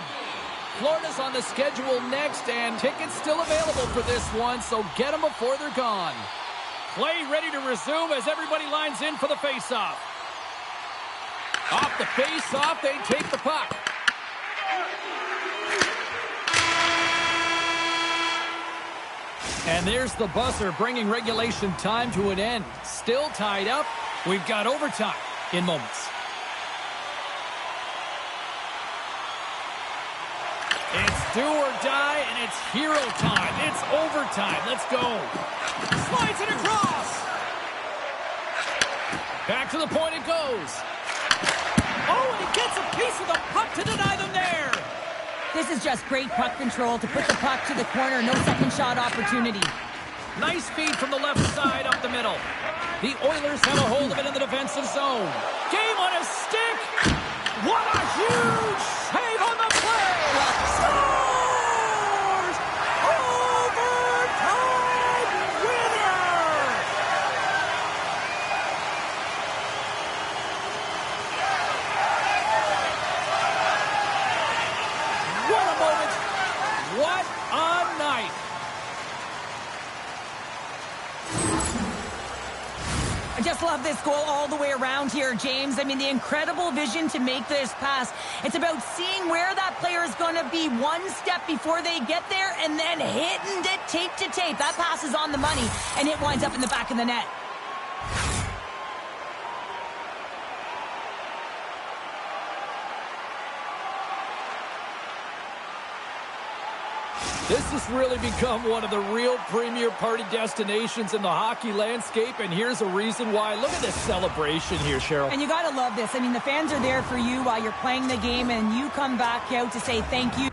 Florida's on the schedule next, and tickets still available for this one, so get them before they're gone. Play ready to resume as everybody lines in for the face-off. Off the face-off, they take the puck. And there's the buzzer, bringing regulation time to an end. Still tied up. We've got overtime in moments. It's do or die, and it's hero time. It's overtime. Let's go. Slides it across. Back to the point it goes. Oh, and he gets a piece of the puck to deny them there. This is just great puck control to put the puck to the corner. No second shot opportunity. Nice feed from the left side up the middle. The Oilers have a hold of it in the defensive zone. Game on his stick. What a huge save on the play. Scores! Overtime winner! What a moment. What a night. I just love this goal all the way around here, James. I mean, the incredible vision to make this pass. It's about seeing where that player is going to be one step before they get there and then hitting it tape to tape. That pass is on the money, and it winds up in the back of the net. This has really become one of the real premier party destinations in the hockey landscape, and here's a reason why. Look at this celebration here, Cheryl. And you got to love this. I mean, the fans are there for you while you're playing the game, and you come back out to say thank you.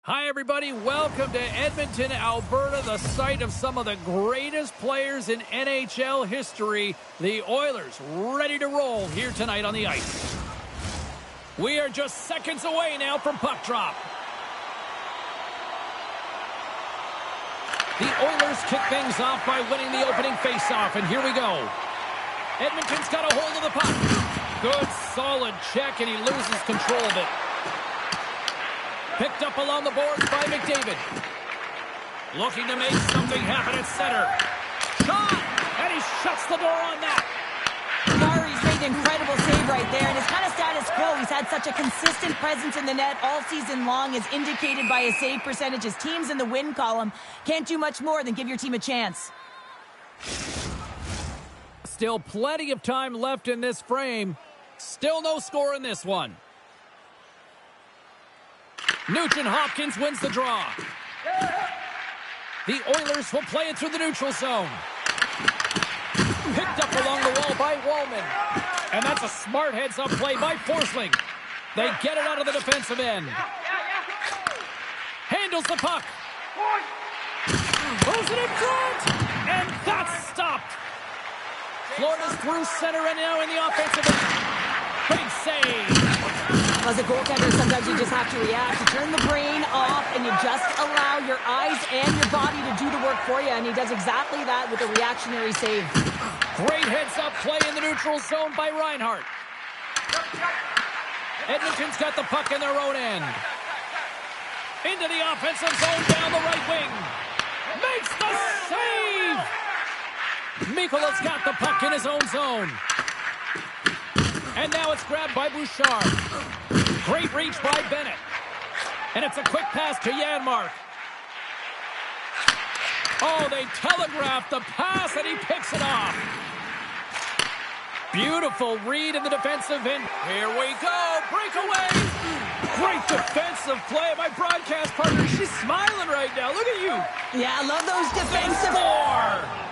Hi, everybody. Welcome to Edmonton, Alberta, the site of some of the greatest players in NHL history. The Oilers ready to roll here tonight on the ice. We are just seconds away now from puck drop. The Oilers kick things off by winning the opening faceoff, and here we go. Edmonton's got a hold of the puck. Good, solid check, and he loses control of it. Picked up along the boards by McDavid. Looking to make something happen at center. Shot! And he shuts the door on that. Kari's made an incredible save right there, and it's kind of status quo. He's had such a consistent presence in the net all season long, as indicated by his save percentages. Teams in the win column can't do much more than give your team a chance. Still plenty of time left in this frame. Still no score in this one. Nugent Hopkins wins the draw. The Oilers will play it through the neutral zone. Picked up along the wall by Wallman. And that's a smart heads-up play by Forsling. They get it out of the defensive end. Handles the puck. Moves it in front. And that's stopped. Florida's through center and now in the offensive end. Big save. As a goaltender, sometimes you just have to react. You turn the brain off and you just allow your eyes and your body to do the work for you. And he does exactly that with a reactionary save. Great heads-up play in the neutral zone by Reinhart. Edmonton's got the puck in their own end. Into the offensive zone down the right wing. Makes the save! Mikola's got the puck in his own zone. And now it's grabbed by Bouchard. Great reach by Bennett. And it's a quick pass to Janmark. Oh, they telegraphed the pass and he picks it off. Beautiful read in the defensive end. Here we go. Breakaway. Great defensive play. My broadcast partner, she's smiling right now. Look at you. Yeah, I love those defensive. Four.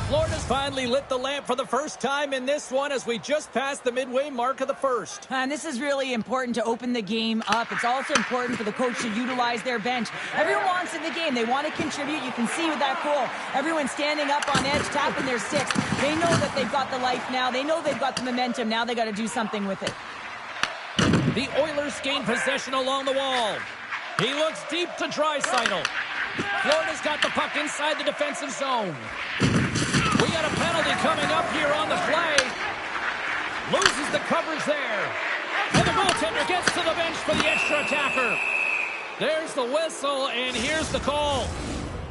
Florida's finally lit the lamp for the first time in this one as we just passed the midway mark of the first. And this is really important to open the game up. It's also important for the coach to utilize their bench. Everyone wants in the game. They want to contribute. You can see with that goal, everyone's standing up on edge, tapping their sticks. They know that they've got the life now. They know they've got the momentum. Now they got to do something with it. The Oilers gain possession along the wall. He looks deep to Draisaitl. Florida's got the puck inside the defensive zone. We got a penalty coming up here on the play. Loses the coverage there. And the goaltender gets to the bench for the extra attacker. There's the whistle, and here's the call.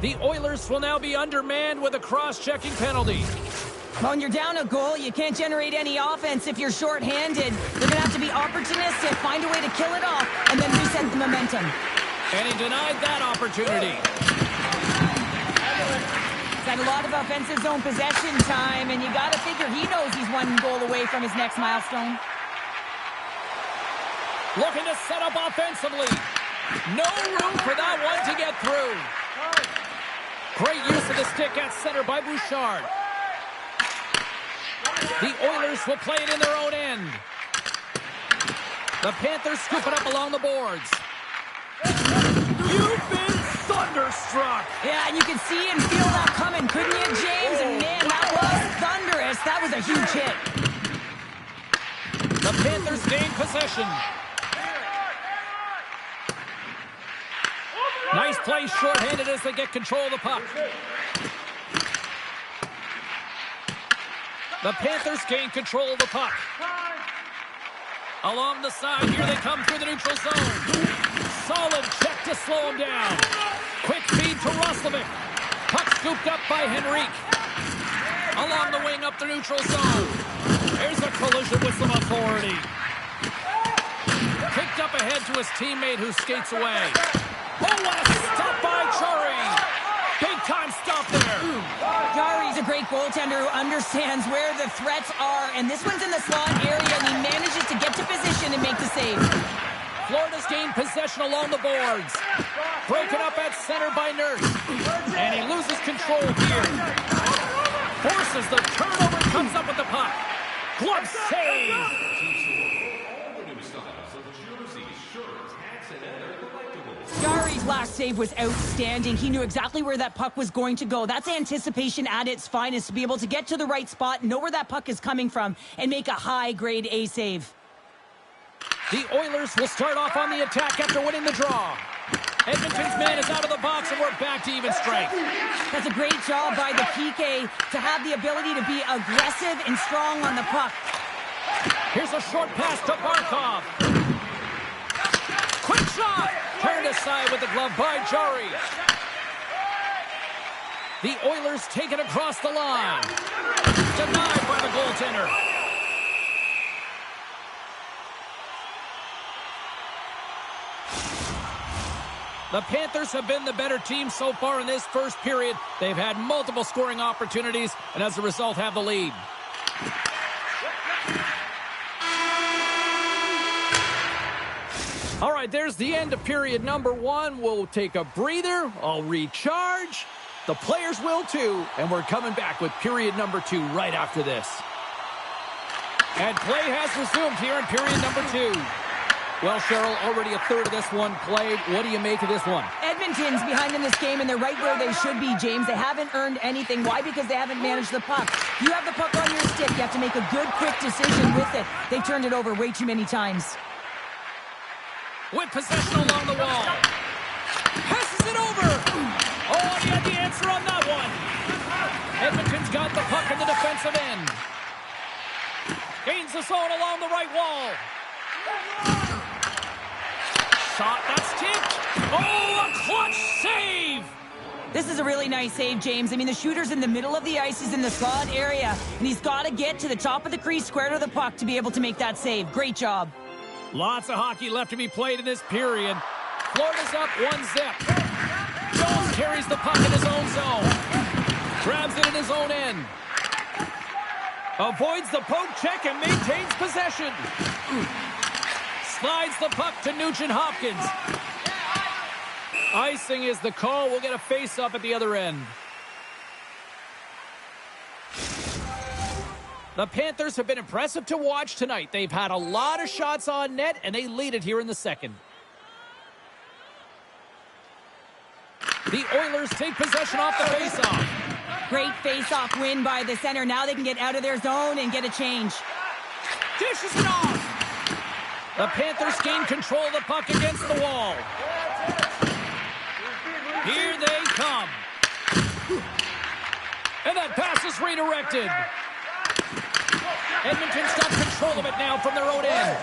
The Oilers will now be undermanned with a cross-checking penalty. When you're down a goal, you can't generate any offense if you're shorthanded. They're going to have to be opportunistic, find a way to kill it off, and then reset the momentum. And he denied that opportunity. He's had a lot of offensive zone possession time, and you got to figure he knows he's one goal away from his next milestone. Looking to set up offensively. No room for that one to get through. Great use of the stick at center by Bouchard. The Oilers will play it in their own end. The Panthers scoop it up along the boards. You've been thunderstruck. Yeah, and you can see and feel that coming, couldn't you, James? And man, that was thunderous. That was a huge hit. The Panthers gain possession. Nice play shorthanded as they get control of the puck. The Panthers gain control of the puck. Along the side, here they come through the neutral zone. Solid check to slow him down. Quick feed to Roslovic. Puck scooped up by Henrique. Along the wing up the neutral zone. There's a collision with some authority. Kicked up ahead to his teammate who skates away. Oh, what a stop by Chari. Big time stop there. Jari's a great goaltender who understands where the threats are, and this one's in the slot area, and he manages to get to position and make the save. Florida's gained possession along the boards. Broken up at center by Nurse. And he loses control here. Forces the turnover and comes up with the puck. Glove save. Jari's last save was outstanding. He knew exactly where that puck was going to go. That's anticipation at its finest, to be able to get to the right spot, know where that puck is coming from, and make a high-grade A save. The Oilers will start off on the attack after winning the draw. Edmonton's man is out of the box, and we're back to even strength. That's a great job by the PK to have the ability to be aggressive and strong on the puck. Here's a short pass to Barkov. Quick shot! Turned aside with the glove by Jari. The Oilers take it across the line. Denied by the goaltender. The Panthers have been the better team so far in this first period. They've had multiple scoring opportunities, and as a result have the lead. All right, there's the end of period number 1. We'll take a breather. I'll recharge. The players will too. And we're coming back with period number 2 right after this. And play has resumed here in period number 2. Well, Cheryl, already a third of this one played. What do you make of this one? Edmonton's behind in this game, and they're right where they should be, James. They haven't earned anything. Why? Because they haven't managed the puck. You have the puck on your stick. You have to make a good, quick decision with it. They turned it over way too many times. With possession along the wall. Passes it over. Oh, he had the answer on that one. Edmonton's got the puck in the defensive end. Gains the zone along the right wall. Shot, that's tipped. Oh, a clutch save. This is a really nice save, James. I mean, the shooter's in the middle of the ice. He's in the slot area, and he's got to get to the top of the crease, square to the puck, to be able to make that save. Great job. Lots of hockey left to be played in this period. Florida's up 1-zip. Jones carries the puck in his own zone. Grabs it in his own end. Avoids the poke check and maintains possession. Slides the puck to Nugent-Hopkins. Icing is the call. We'll get a face-up at the other end. The Panthers have been impressive to watch tonight. They've had a lot of shots on net, and they lead it here in the second. The Oilers take possession off the face-off. Great face-off win by the center. Now they can get out of their zone and get a change. Dishes it off. The Panthers gain control of the puck against the wall. Here they come. And that pass is redirected. Edmonton's got control of it now from their own end.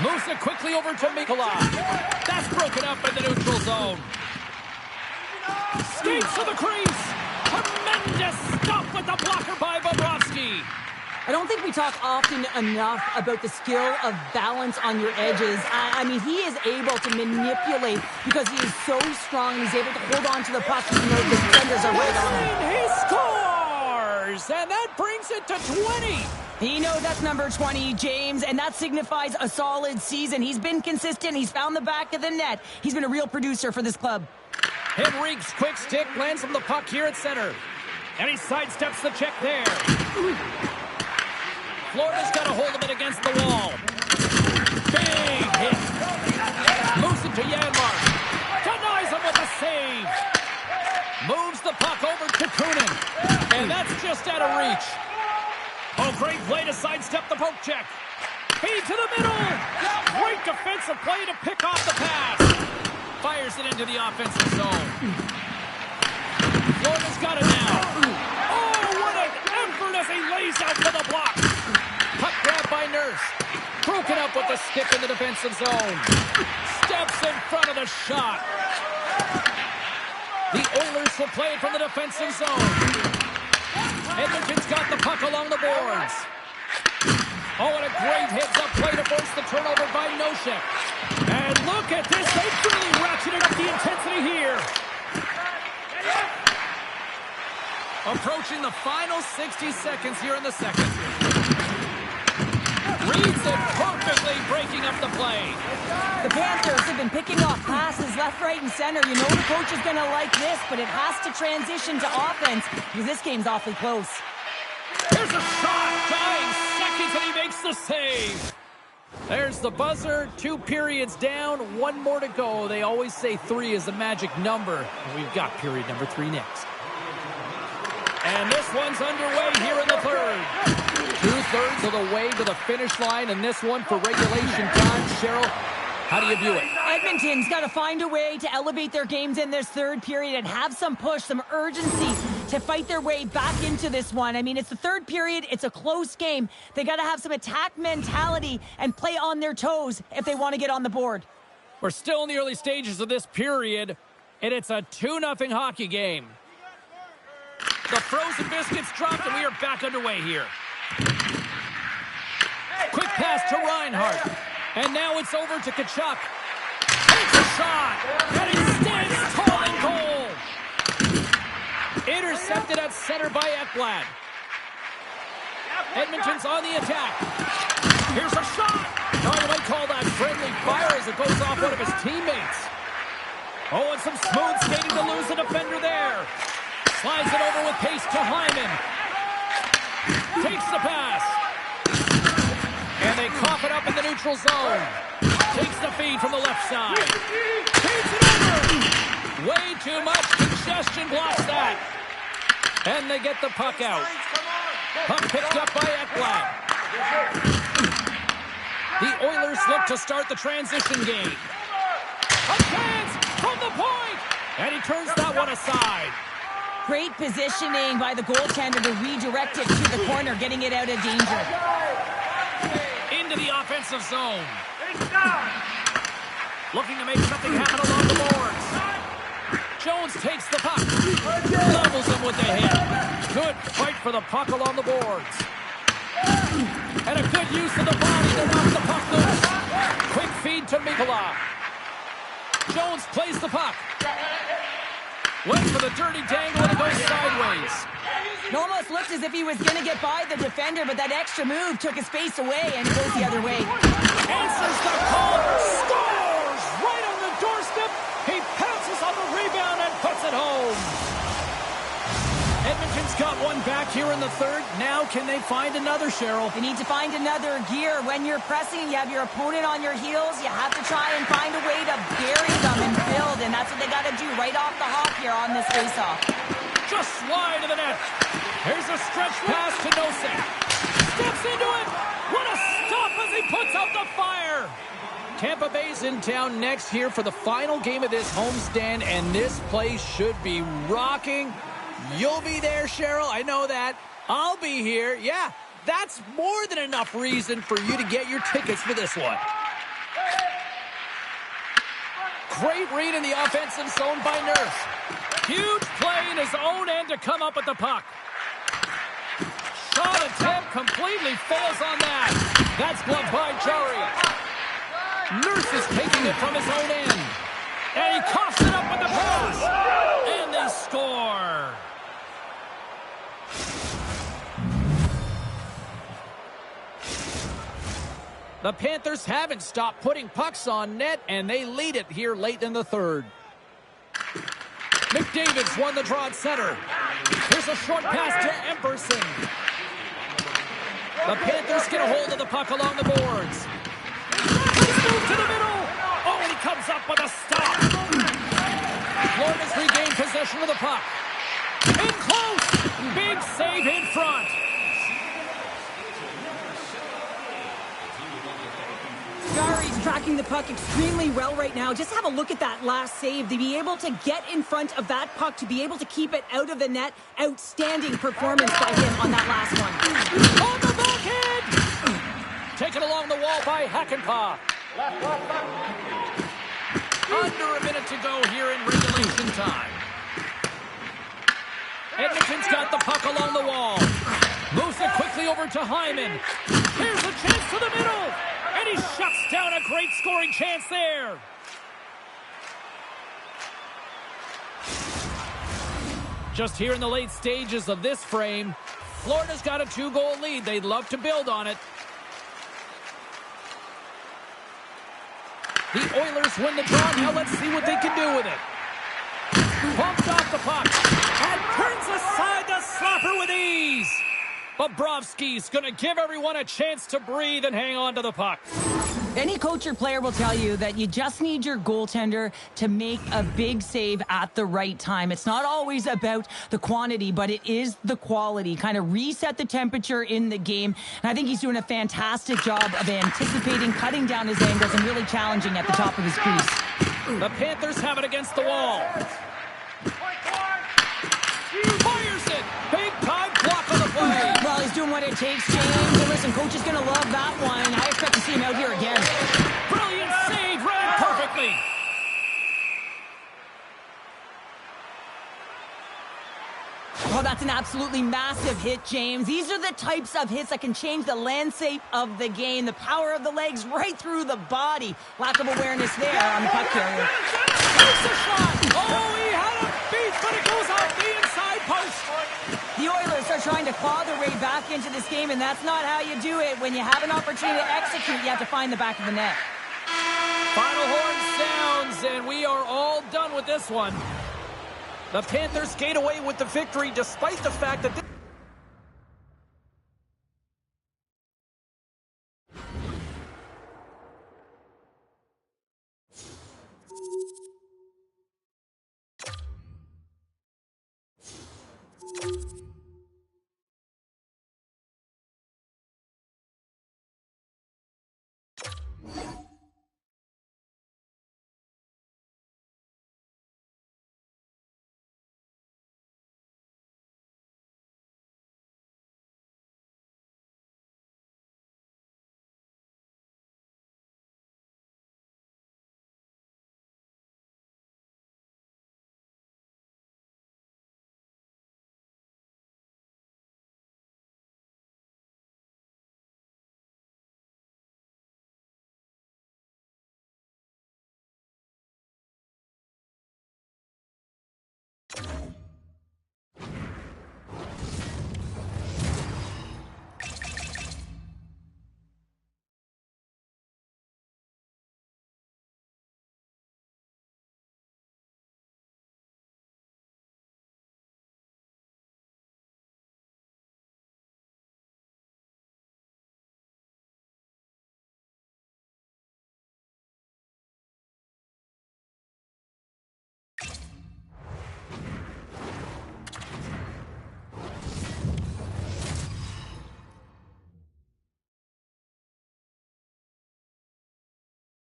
Moves it quickly over to Mikula. That's broken up in the neutral zone. Skates to the crease. Tremendous stop with the blocker by Bobrovsky. I don't think we talk often enough about the skill of balance on your edges. I mean, he is able to manipulate because he is so strong. He's able to hold on to the puck even though the defenders are right on him. He scores! And that brings it to 20. He knows that's number 20, James, and that signifies a solid season. He's been consistent. He's found the back of the net. He's been a real producer for this club. Henrique's quick stick lands him the puck here at center. And he sidesteps the check there. Florida's got a hold of it against the wall. Big hit. Moves it to Janmark. Denies him with a save. Moves the puck over to Kunin. And that's just out of reach. Oh, great play to sidestep the poke check. Feed to the middle. Great defensive play to pick off the pass. Fires it into the offensive zone. Florida's got it now. Oh, what an effort as he lays out for the block. Puck grab by Nurse. Broken up with the stick in the defensive zone. Steps in front of the shot. The Oilers will play it from the defensive zone. Edmonton's got the puck along the boards. Oh, and a great heads-up play to force the turnover by Nosek. And look at this. They've really ratcheted up the intensity here. Approaching the final 60 seconds here in the second. Reads it perfectly, breaking up the play. The Panthers have been picking off passes left, right, and center. You know the coach is going to like this, but it has to transition to offense because this game's awfully close. Here's a shot. Dying seconds, and he makes the save. There's the buzzer. 2 periods down, 1 more to go. They always say 3 is the magic number. And we've got period number 3 next. And this one's underway here in the third. 2/3 of the way to the finish line, and this one for regulation time. Cheryl, how do you view it? Edmonton's got to find a way to elevate their games in this third period and have some push, some urgency to fight their way back into this one. I mean, it's the third period. It's a close game. They got to have some attack mentality and play on their toes if they want to get on the board. We're still in the early stages of this period, and it's a 2-0 hockey game. The frozen biscuits dropped, and we are back underway here. Quick pass to Reinhart. And now it's over to Tkachuk. Takes a shot. And he stands tall in goal. Intercepted at center by Ekblad. Edmonton's on the attack. Here's a shot. Oh, you might call that friendly fire as it goes off one of his teammates. Oh, and some smooth skating to lose the defender there. Slides it over with pace to Hyman. Takes the pass. And they cough it up in the neutral zone. Takes the feed from the left side. Feeds it over. Way too much congestion blocks that. And they get the puck out. Puck picked up by Ekblad. The Oilers look to start the transition game. A chance from the point. And he turns that one aside. Great positioning by the goaltender to redirect it to the corner, getting it out of danger. Into the offensive zone. Looking to make something happen along the boards. Jones takes the puck. Levels him with the hit. Good fight for the puck along the boards. And a good use of the body to knock the puck loose. Quick feed to Mikula. Jones plays the puck. Wait for the dirty dangle and it goes sideways. It almost looked as if he was going to get by the defender, but that extra move took his space away and it goes the other way. Answers the call. Scores! Right on the doorstep. He pounces on the rebound and puts it home. Edmonton's got one back here in the third. Now can they find another, Cheryl? They need to find another gear. When you're pressing and you have your opponent on your heels, you have to try and find a way to bury them and build, and that's what they got to do right off the hop here on this faceoff. Just wide of the net. Here's a stretch pass to Nosek. Steps into it. What a stop as he puts out the fire. Tampa Bay's in town next here for the final game of this homestand, and this place should be rocking. You'll be there, Cheryl. I know that. I'll be here. Yeah, that's more than enough reason for you to get your tickets for this one. Great read in the offensive zone by Nurse. Huge play in his own end to come up with the puck. Shot attempt completely fails on that. That's gloved by Jari. Nurse is taking it from his own end. And he coughs it up with the pass. And they score. The Panthers haven't stopped putting pucks on net, and they lead it here late in the third. McDavid's won the draw at center. Here's a short pass to Emberson. The Panthers get a hold of the puck along the boards. Move to the middle. Oh, and he comes up with a stop. Florida's regained possession of the puck. In close. Big save in front. Jari's tracking the puck extremely well right now. Just have a look at that last save. To be able to get in front of that puck, to be able to keep it out of the net, outstanding performance by him on that last one. On the backhand! Taken along the wall by Hakanpää. Under a minute to go here in regulation time. Edmonton's got the puck along the wall. Moves it quickly over to Hyman. Here's a chance to the middle. And he shuts down a great scoring chance there. Just here in the late stages of this frame, Florida's got a 2-goal lead. They'd love to build on it. The Oilers win the draw. Now let's see what they can do with it. Pumped off the puck. And turns aside the slapper with ease. Bobrovsky's going to give everyone a chance to breathe and hang on to the puck. Any coach or player will tell you that you just need your goaltender to make a big save at the right time. It's not always about the quantity, but it is the quality. Kind of reset the temperature in the game. And I think he's doing a fantastic job of anticipating, cutting down his angles, and really challenging at the top of his crease. The Panthers have it against the wall. Fires it! Big time block on the play. Well, he's doing what it takes, James. And listen, coach is going to love that one. I expect to see him out here again. Brilliant save, read it perfectly. Oh, that's an absolutely massive hit, James. These are the types of hits that can change the landscape of the game. The power of the legs right through the body. Lack of awareness there on the puck carrier. Takes a shot. Oh, he had a beat, but it goes off the inside post. The Oilers are trying to claw their way back into this game, and that's not how you do it. When you have an opportunity to execute, you have to find the back of the net. Final horn sounds, and we are all done with this one. The Panthers skate away with the victory despite the fact that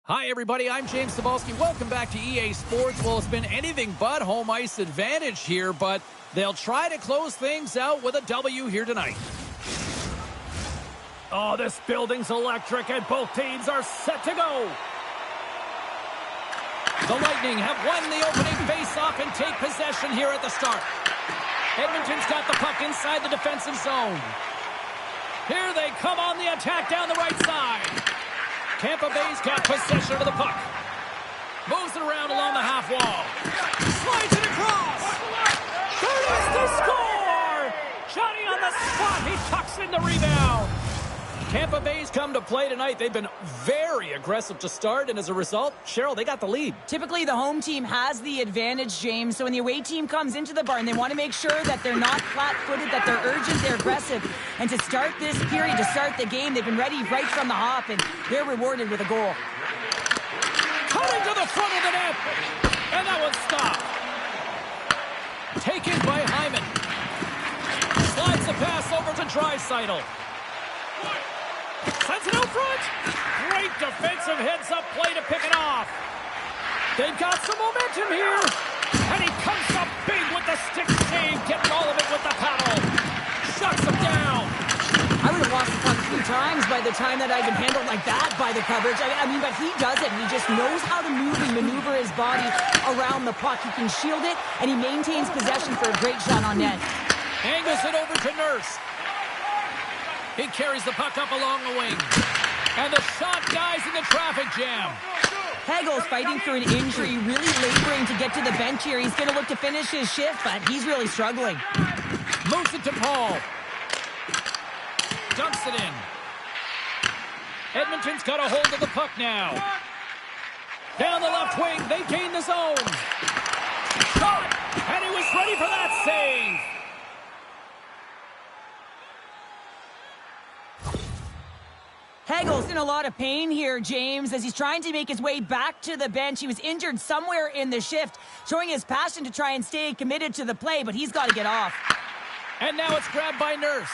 Hi, everybody. I'm James Cebulski. Welcome back to EA Sports. Well, it's been anything but home ice advantage here, but they'll try to close things out with a W here tonight. Oh, this building's electric, and both teams are set to go. The Lightning have won the opening faceoff and take possession here at the start. Edmonton's got the puck inside the defensive zone. Here they come on the attack down the right side. Tampa Bay's got possession of the puck. Moves it around along the half wall. Slides it across. There is the score! Johnny on the spot. He tucks in the rebound. Tampa Bay's come to play tonight. They've been very aggressive to start, and as a result, Cheryl, they got the lead. Typically, the home team has the advantage, James. So when the away team comes into the barn, they want to make sure that they're not flat-footed, that they're urgent, they're aggressive. And to start this period, to start the game, they've been ready right from the hop, and they're rewarded with a goal. Cutting to the front of the net, and that one's stopped. Taken by Hyman. Slides the pass over to Draisaitl. Sends it out front. Great defensive heads-up play to pick it off. They've got some momentum here. And he comes up big with the stick save, getting all of it with the paddle. Shuts him down. I would have lost the puck 3 times by the time that I've been handled like that by the coverage. I mean, but he does it. He just knows how to move and maneuver his body around the puck. He can shield it, and he maintains possession for a great shot on net. Angles it over to Nurse. He carries the puck up along the wing. And the shot dies in the traffic jam. Hagel's fighting for an injury, really laboring to get to the bench here. He's going to look to finish his shift, but he's really struggling. Moves it to Paul. Dumps it in. Edmonton's got a hold of the puck now. Down the left wing, they gain the zone. Shot! And he was ready for that save. Hagel's in a lot of pain here, James, as he's trying to make his way back to the bench. He was injured somewhere in the shift, showing his passion to try and stay committed to the play, but he's got to get off. And now it's grabbed by Nurse.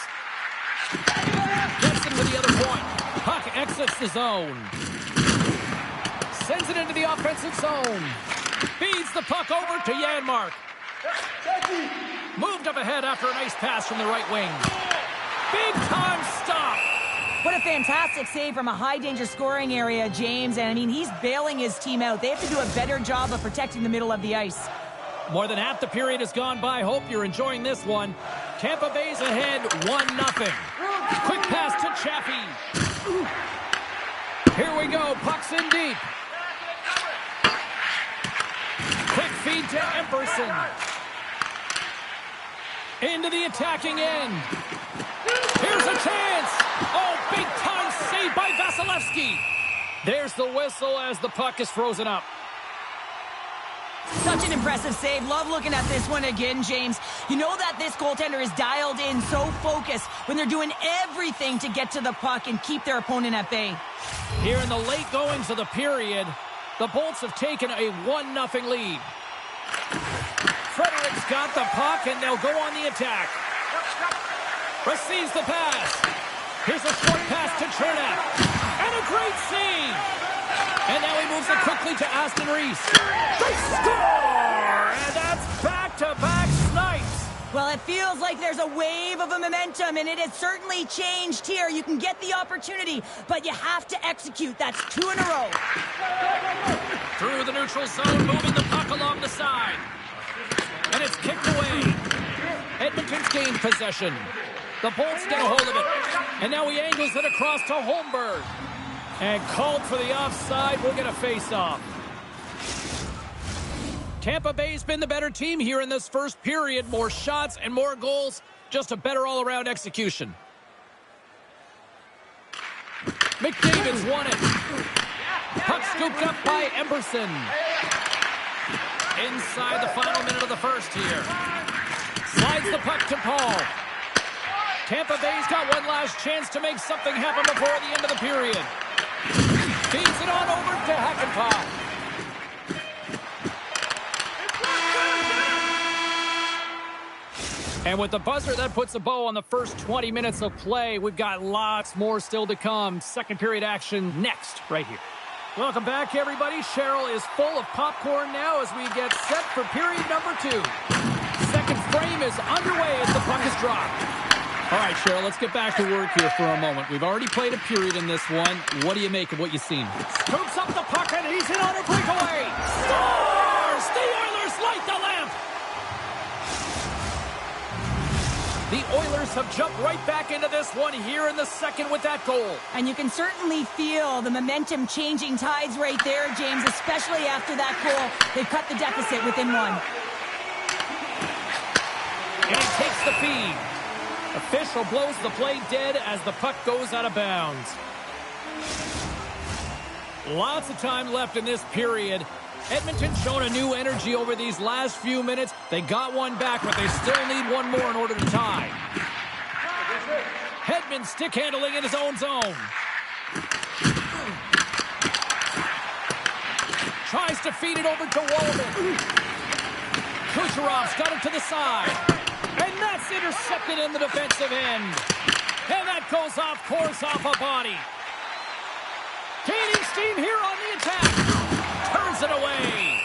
Gets in with the other point. Puck exits the zone. Sends it into the offensive zone. Feeds the puck over to Janmark. Moved up ahead after a nice pass from the right wing. Big time stop. What a fantastic save from a high-danger scoring area, James. And, I mean, he's bailing his team out. They have to do a better job of protecting the middle of the ice. More than half the period has gone by. Hope you're enjoying this one. Tampa Bay's ahead 1-0. Quick pass to Chaffee. Here we go. Puck's in deep. Quick feed to Emberson. Into the attacking end. Here's a chance. Oh, big time save by Vasilevsky. There's the whistle as the puck is frozen up. Such an impressive save. Love looking at this one again, James. You know that this goaltender is dialed in, so focused when they're doing everything to get to the puck and keep their opponent at bay. Here in the late goings of the period, the Bolts have taken a 1-0 lead. Frederick's got the puck, and they'll go on the attack. Receives the pass. Here's a short pass to Chernak. And a great save. And now he moves it quickly to Aston Reese. They score! And that's back-to-back snipes. Well, it feels like there's a wave of a momentum, and it has certainly changed here. You can get the opportunity, but you have to execute. That's 2 in a row. Through the neutral zone, moving the puck along the side. And it's kicked away. Edmonton's gained possession. The Bolts get a hold of it. And now he angles it across to Holmberg. And called for the offside. We'll get a face-off. Tampa Bay's been the better team here in this first period. More shots and more goals. Just a better all-around execution. McDavid's won it. Puck scooped up by Emberson. Inside the final minute of the first here. Slides the puck to Paul. Tampa Bay's got one last chance to make something happen before the end of the period. Feeds it on over to Hakanpää. And with the buzzer, that puts a bow on the first 20 minutes of play. We've got lots more still to come. Second period action next, right here. Welcome back, everybody. Cheryl is full of popcorn now as we get set for period number 2. Second frame is underway as the puck is dropped. All right, Cheryl, let's get back to work here for a moment. We've already played a period in this one. What do you make of what you've seen? Scoops up the puck, and he's in on a breakaway. Scores! The Oilers light the lamp! The Oilers have jumped right back into this one here in the second with that goal. And you can certainly feel the momentum changing tides right there, James, especially after that goal. They've cut the deficit within one. And he takes the feed. Official blows the play dead as the puck goes out of bounds. Lots of time left in this period. Edmonton's shown a new energy over these last few minutes. They got one back, but they still need one more in order to tie. Hedman stick handling in his own zone. Tries to feed it over to Walden. Kucherov's got it to the side. And that's intercepted in the defensive end. And that goes off course off a body. Gaining steam here on the attack. Turns it away.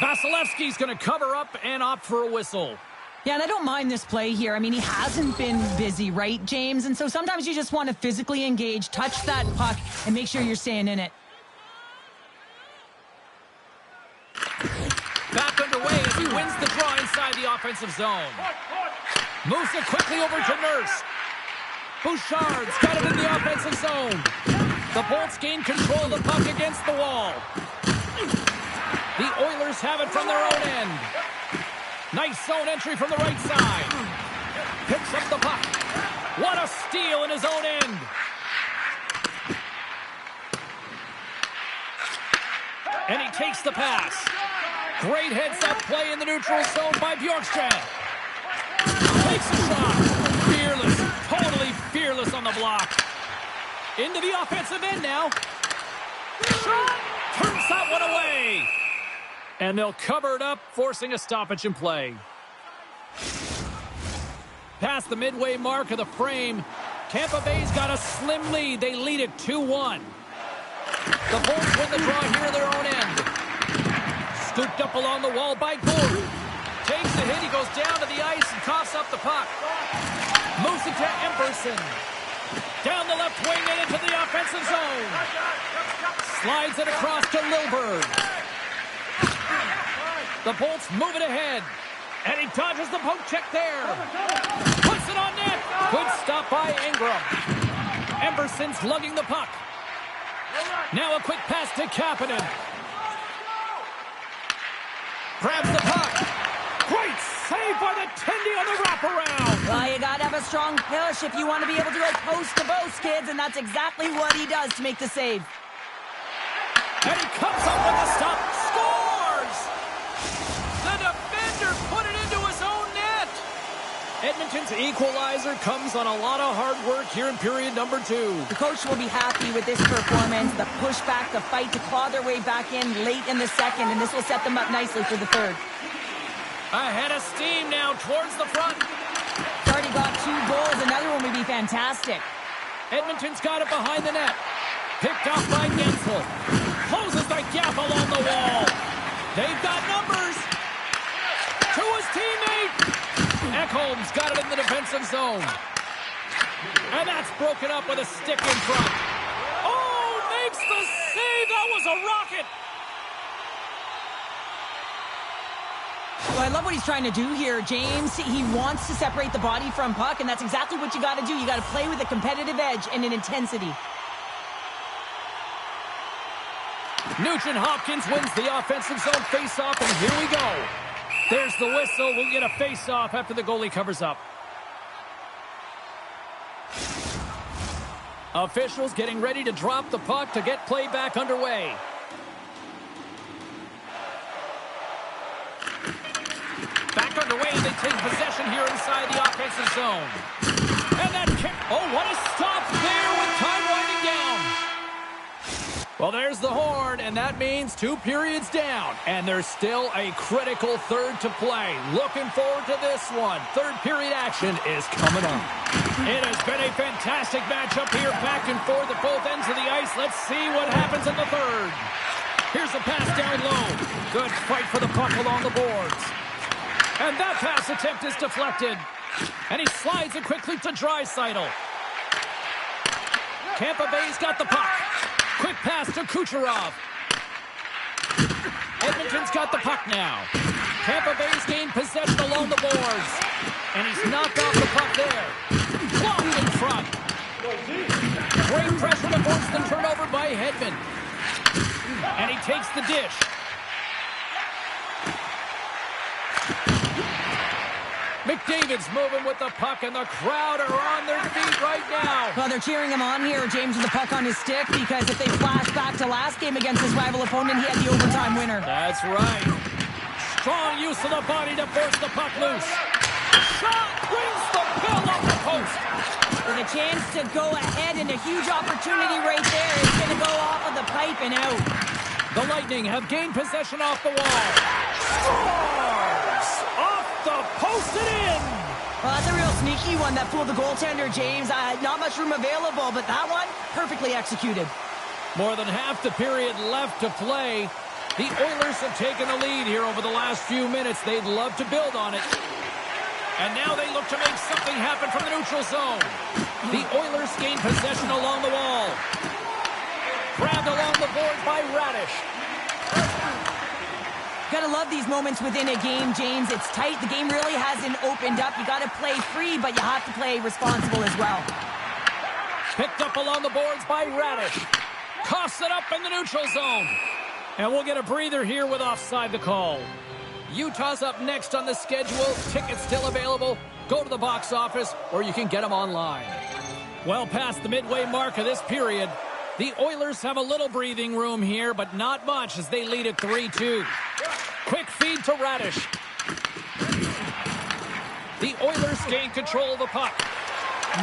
Vasilevsky's going to cover up and opt for a whistle. Yeah, and I don't mind this play here. I mean, he hasn't been busy, right, James? And so sometimes you just want to physically engage, touch that puck, and make sure you're staying in it. Back underway as he wins the draw inside the offensive zone. Moves it quickly over to Nurse. Bouchard's got it in the offensive zone. The Bolts gain control of the puck against the wall. The Oilers have it from their own end. Nice zone entry from the right side. Picks up the puck. What a steal in his own end. And he takes the pass. Great heads-up play in the neutral zone by Bjorkstrand. Takes a shot. Fearless. Totally fearless on the block. Into the offensive end now. Shot. Turns that one away. And they'll cover it up, forcing a stoppage in play. Past the midway mark of the frame, Tampa Bay's got a slim lead. They lead it 2-1. The Bolts win the draw here in their own end. Scooped up along the wall by Gould. Takes the hit, he goes down to the ice and coughs up the puck. Moves it to Emberson. Down the left wing and into the offensive zone. Slides it across to Lilburn. The Bolts move it ahead. And he dodges the poke check there. Puts it on net. Good stop by Ingram. Emberson's lugging the puck. Now a quick pass to Kapanen. Grabs the puck. Great save by the Tendy on the wraparound. Well, you got to have a strong push if you want to be able to go post to post, kids, and that's exactly what he does to make the save. And he comes up with the stop. Scores! The defender put it into his own net. Edmonton's equalizer comes on a lot of hard work here in period number 2. The coach will be happy with this performance, the pushback, the fight to claw their way back in late in the second, and this will set them up nicely for the third. Ahead of steam now towards the front. He's already got 2 goals. Another one would be fantastic. Edmonton's got it behind the net. Picked off by Gensel. Closes the gap along the wall. They've got numbers. To his teammate. Ekholm's got it in the defensive zone. And that's broken up with a stick in front. Oh, makes the save. That was a rocket. Well, I love what he's trying to do here, James. He wants to separate the body from puck, and that's exactly what you got to do. You got to play with a competitive edge and an intensity. Nugent Hopkins wins the offensive zone face-off, and here we go. There's the whistle. We'll get a face-off after the goalie covers up. Officials getting ready to drop the puck to get play back underway. Back underway, and they take possession here inside the offensive zone. And that kick. Oh, what a stop there with time winding down. Well, there's the horn, and that means 2 periods down. And there's still a critical third to play. Looking forward to this one. Third period action is coming up. It has been a fantastic matchup here, back and forth at both ends of the ice. Let's see what happens in the third. Here's a pass down low. Good fight for the puck along the boards. And that pass attempt is deflected. And he slides it quickly to Draisaitl. Tampa Bay's got the puck. Quick pass to Kucherov. Edmonton's got the puck now. Tampa Bay's gained possession along the boards. And he's knocked off the puck there. Blocked in front. Great pressure to force the turnover by Hedman. And he takes the dish. McDavid's moving with the puck, and the crowd are on their feet right now. Well, they're cheering him on here, James, with the puck on his stick, because if they flash back to last game against his rival opponent, he had the overtime winner. That's right. Strong use of the body to force the puck loose. Shot brings the bill off the post. With a chance to go ahead, and a huge opportunity right there. It's going to go off of the pipe and out. The Lightning have gained possession off the wall. Scores! Off the post and in! Well, that's a real sneaky one that fooled the goaltender, James. Not much room available, but that one, perfectly executed. More than half the period left to play. The Oilers have taken the lead here over the last few minutes. They'd love to build on it. And now they look to make something happen from the neutral zone. The Oilers gain possession along the wall. Grabbed along the board by Radish. Gotta love these moments within a game, James. It's tight. The game really hasn't opened up. You gotta play free, but you have to play responsible as well. Picked up along the boards by Radish. Coughs it up in the neutral zone. And we'll get a breather here with offside the call. Utah's up next on the schedule. Tickets still available. Go to the box office, or you can get them online. Well past the midway mark of this period, the Oilers have a little breathing room here, but not much as they lead at 3-2. Quick feed to Radish. The Oilers gain control of the puck.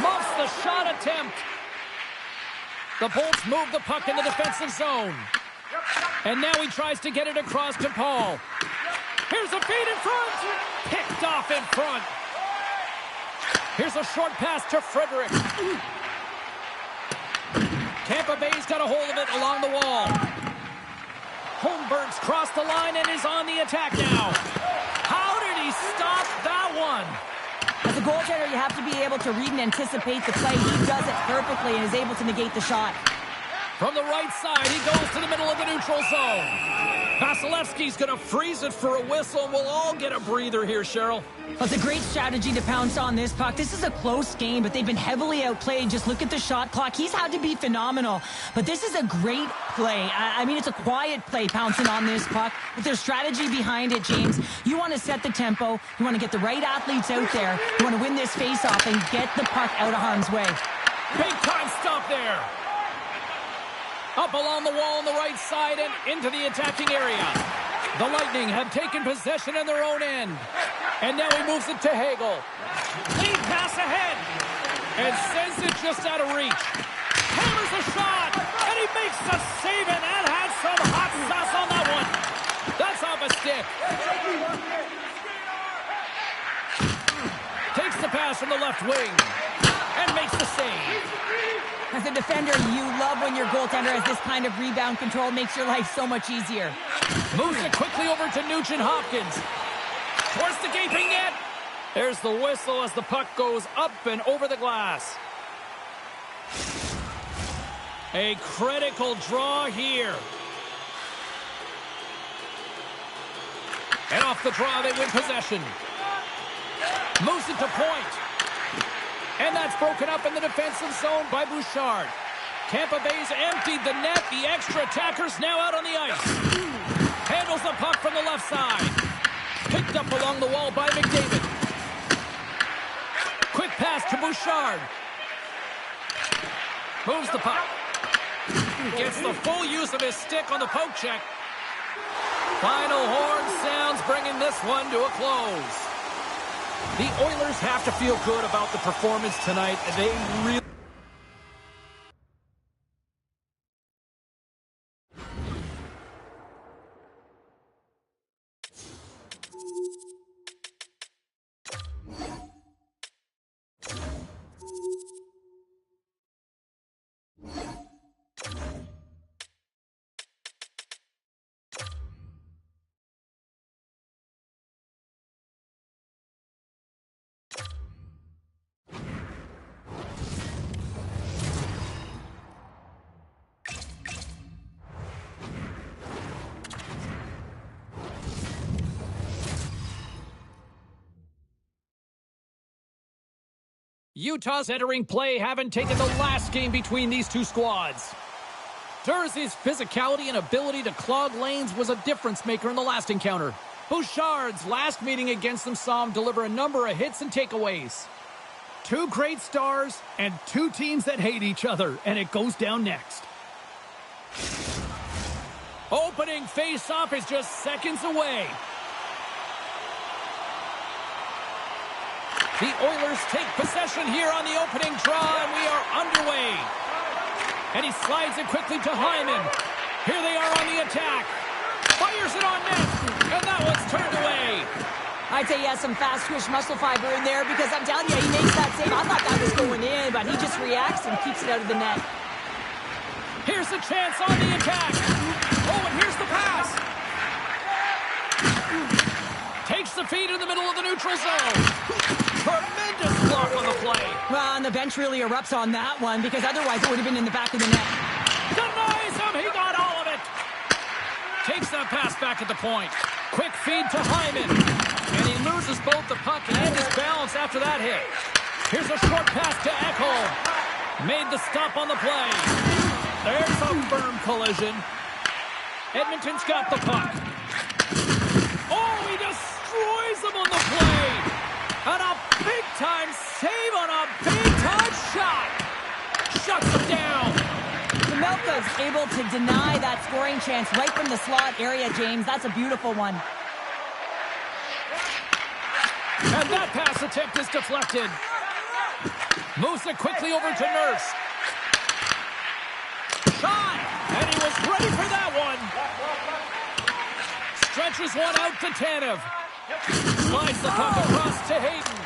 Muffs the shot attempt. The Bolts move the puck in the defensive zone. And now he tries to get it across to Paul. Here's a feed in front. Picked off in front. Here's a short pass to Frederick. Tampa Bay's got a hold of it along the wall. Holmberg's crossed the line and is on the attack now. How did he stop that one? As a goaltender, you have to be able to read and anticipate the play. He does it perfectly and is able to negate the shot. From the right side, he goes to the middle of the neutral zone. Vasilevsky's going to freeze it for a whistle, and we'll all get a breather here, Cheryl. Well, it's a great strategy to pounce on this puck. This is a close game, but they've been heavily outplayed. Just look at the shot clock. He's had to be phenomenal. But this is a great play. I mean, it's a quiet play pouncing on this puck. With their strategy behind it, James, you want to set the tempo. You want to get the right athletes out there. You want to win this face-off and get the puck out of harm's way. Big time stop there. Up along the wall on the right side and into the attacking area. The Lightning have taken possession in their own end. And now he moves it to Hagel. Lead pass ahead. And sends it just out of reach. Hammers a shot. And he makes the save, and that has some hot sauce on that one. That's off a stick. Takes the pass from the left wing. And makes the save. As a defender, you love when your goaltender has this kind of rebound control. Makes your life so much easier. Moves it quickly over to Nugent Hopkins. Towards the gaping net. There's the whistle as the puck goes up and over the glass. A critical draw here. And off the draw, they win possession. Moves it to point. And that's broken up in the defensive zone by Bouchard. Tampa Bay's emptied the net. The extra attackers now out on the ice. Handles the puck from the left side. Picked up along the wall by McDavid. Quick pass to Bouchard. Moves the puck. Gets the full use of his stick on the poke check. Final horn sounds, bringing this one to a close. The Oilers have to feel good about the performance tonight. They really... Utah's entering play, haven't taken the last game between these two squads. Jersey's physicality and ability to clog lanes was a difference maker in the last encounter. Bouchard's last meeting against them saw him deliver a number of hits and takeaways. Two great stars and two teams that hate each other, and it goes down next. Opening face-off is just seconds away. The Oilers take possession here on the opening draw, and we are underway. And he slides it quickly to Hyman. Here they are on the attack. Fires it on net, and that one's turned away. I'd say he has some fast twitch muscle fiber in there because I'm telling you, he makes that save. I thought that was going in, but he just reacts and keeps it out of the net. Here's the chance on the attack. Oh, and here's the pass. Takes the feed in the middle of the neutral zone. Tremendous block on the play. Well, and the bench really erupts on that one because otherwise it would have been in the back of the net. Denies him. He got all of it. Takes that pass back at the point. Quick feed to Hyman. And he loses both the puck and his balance after that hit. Here's a short pass to Ekholm. Made the stop on the play. There's a firm collision. Edmonton's got the puck. Oh, he destroys them on the play. And a big-time save on a big-time shot. Shuts him down. Melka's able to deny that scoring chance right from the slot area, James. That's a beautiful one. And that pass attempt is deflected. Moves it quickly over to Nurse. Shot! And he was ready for that one. Stretches one out to Tanev. Slides the puck across to Hayden.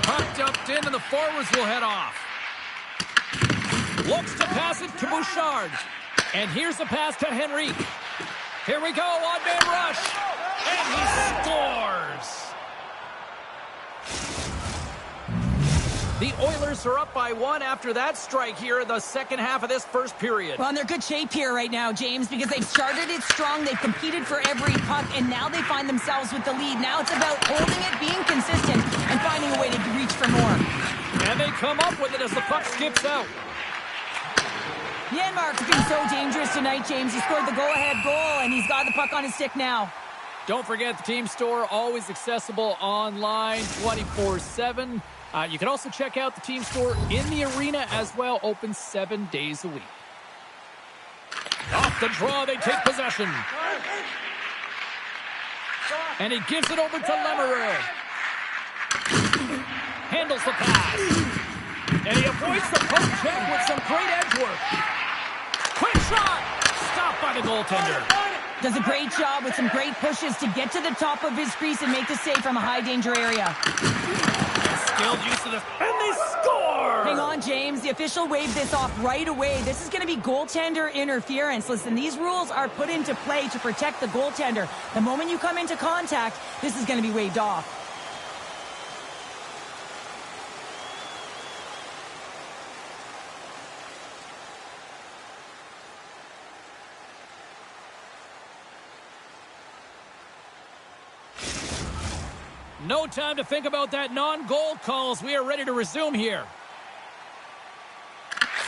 Puck dumped in, and the forwards will head off. Looks to pass it to Bouchard. And here's the pass to Henrique. Here we go, on-man rush. And he scores. The Oilers are up by 1 after that strike here in the second half of this first period. Well, and they're good shape here right now, James, because they've started it strong. They've competed for every puck, and now they find themselves with the lead. Now it's about holding it, being consistent, and finding a way to reach for more. And they come up with it as the puck skips out. Janmark's been so dangerous tonight, James. He scored the go-ahead goal, and he's got the puck on his stick now. Don't forget the team store, always accessible online 24/7. You can also check out the team store in the arena as well, open 7 days a week. Off the draw, they take possession. And he gives it over to Lemereau. Handles the pass. And he avoids the poke check with some great edge work. Quick shot! Stopped by the goaltender. Does a great job with some great pushes to get to the top of his crease and make the save from a high-danger area. Skilled use of this, and they score! Hang on, James. The official waved this off right away. This is going to be goaltender interference. Listen, these rules are put into play to protect the goaltender. The moment you come into contact, this is going to be waved off. No time to think about that non-goal calls. We are ready to resume here.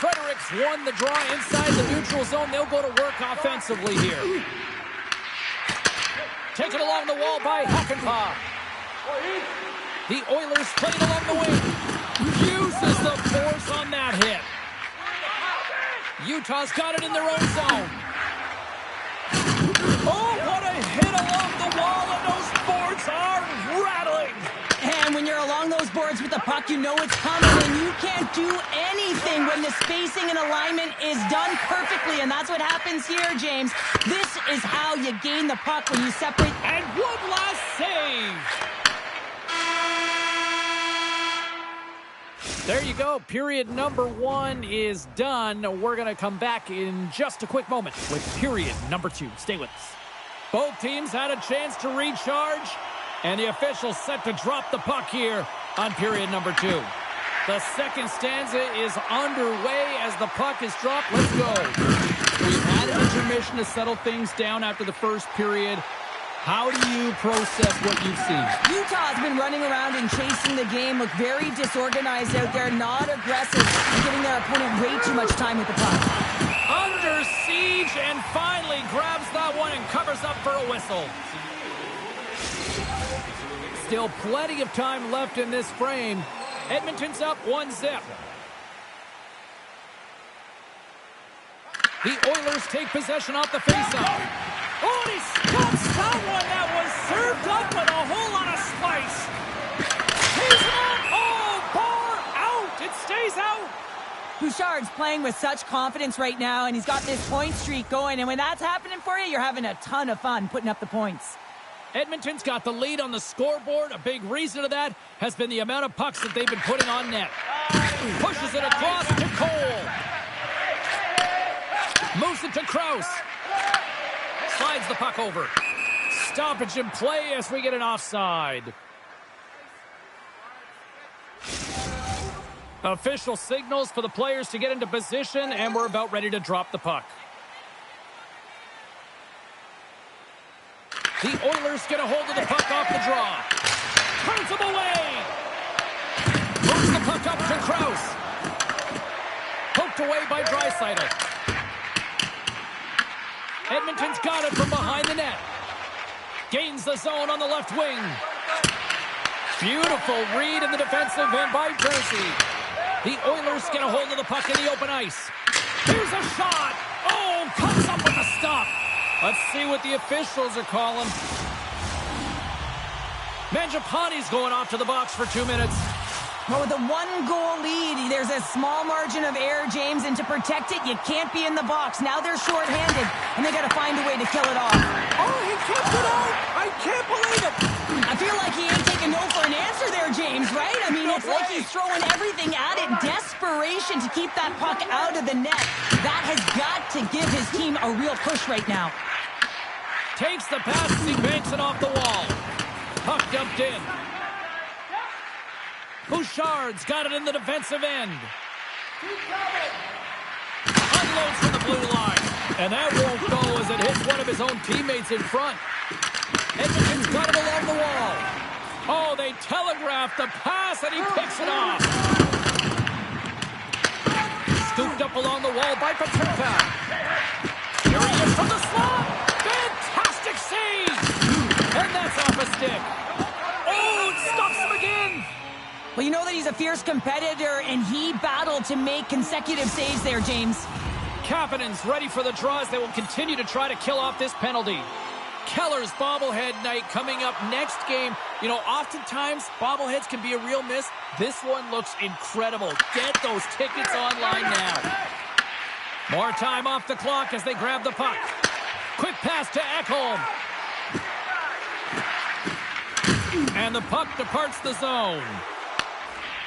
Fredericks won the draw inside the neutral zone. They'll go to work offensively here. Taken along the wall by Hakanpää. The Oilers playing along the wing. Uses the force on that hit. Utah's got it in their own zone. Oh, what a hit along the wall, and those boards are rattling. And when you're along those boards with the puck, you know it's coming, and you can't do anything when the spacing and alignment is done perfectly, and that's what happens here, James. This is how you gain the puck when you separate. And one last save. There you go. Period number 1 is done. We're going to come back in just a quick moment with period number 2. Stay with us. Both teams had a chance to recharge, and the officials set to drop the puck here on period number 2. The second stanza is underway as the puck is dropped. Let's go. We've had an intermission to settle things down after the first period. How do you process what you've seen? Utah's been running around and chasing the game, look very disorganized out there, not aggressive, and giving their opponent way too much time with the puck. Under siege, and finally grabs that one and covers up for a whistle. Still plenty of time left in this frame. Edmonton's up 1-0. The Oilers take possession off the faceoff. Oh, and he stops that one that was served up with a whole lot of spice. Stays out. Oh, bar out. It stays out. Bouchard's playing with such confidence right now, and he's got this point streak going, and when that's happening for you, you're having a ton of fun putting up the points. Edmonton's got the lead on the scoreboard. A big reason of that has been the amount of pucks that they've been putting on net. Pushes it across to Cole. Moves it to Krause. Slides the puck over. Stoppage in play as we get an offside. Official signals for the players to get into position, and we're about ready to drop the puck. The Oilers get a hold of the puck off the draw. Turns him away. Moves the puck up to Krause. Poked away by Draisaitl. Edmonton's got it from behind the net. Gains the zone on the left wing. Beautiful read in the defensive end by Jersey. The Oilers get a hold of the puck in the open ice. Here's a shot. Oh, comes up with a stop. Let's see what the officials are calling. Mangiapane's going off to the box for 2 minutes. Well, with a 1-goal lead, there's a small margin of error, James, and to protect it, you can't be in the box. Now they're shorthanded, and they got to find a way to kill it off. Oh, he kept it out! I can't believe it! I feel like he ain't taking no for an answer there, James, right? I mean, it's like he's throwing everything at it. Desperation to keep that puck out of the net. That has got to give his team a real push right now. Takes the pass as he banks it off the wall. Puck dumped in. Bouchard's got it in the defensive end. Unloads from the blue line. And that won't go as it hits one of his own teammates in front. Edmonton's got it along the wall. Oh, they telegraphed the pass, and he picks it off. Scooped up along the wall by Paterka. Here he is from the slot. Fantastic save. And that's off a stick. Oh, it stops him again. Well, you know that he's a fierce competitor, and he battled to make consecutive saves there, James. Kapanen's ready for the draw as they will continue to try to kill off this penalty. Keller's bobblehead night coming up next game. You know, oftentimes bobbleheads can be a real miss. This one looks incredible. Get those tickets online now. More time off the clock as they grab the puck. Quick pass to Ekholm. And the puck departs the zone.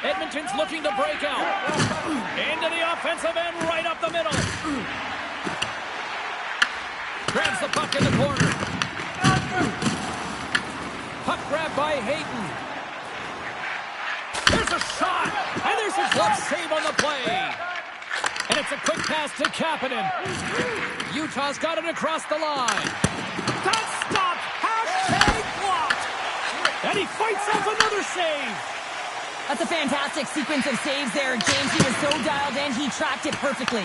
Edmonton's looking to break out. Into the offensive end, right up the middle. Grabs the puck in the corner. Puck grab by Hayton. There's a shot. And there's a glove save on the play. And it's a quick pass to Kapanen. Utah's got it across the line. That's stopped. Hashtag blocked. And he fights off another save. That's a fantastic sequence of saves there, James. He was so dialed in, he tracked it perfectly.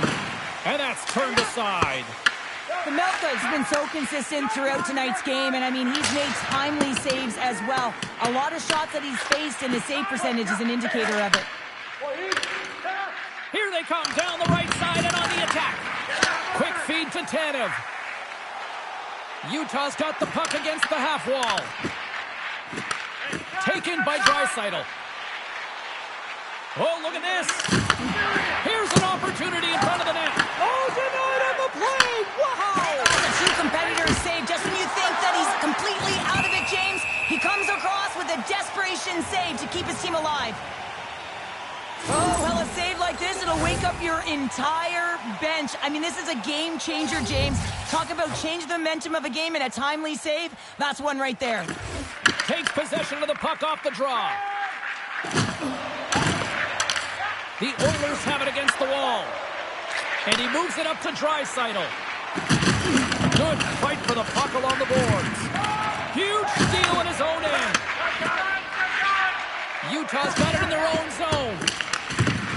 And that's turned aside. The Melka's been so consistent throughout tonight's game, and I mean, he's made timely saves as well. A lot of shots that he's faced, and his save percentage is an indicator of it. Here they come down the right side and on the attack. Quick feed to Tanev. Utah's got the puck against the half wall. Taken by Draisaitl. Oh, look at this. Here's an opportunity in front of the net. Oh, denied on the play. Wow. The two competitors save just when you think that he's completely out of it, James. He comes across with a desperation save to keep his team alive. Oh, well, a save like this, it'll wake up your entire bench. I mean, this is a game changer, James. Talk about change the momentum of a game and a timely save. That's one right there. Takes possession of the puck off the draw. The Oilers have it against the wall. And he moves it up to Draisaitl. Good fight for the puck along the boards. Huge steal in his own end. Utah's got it in their own zone.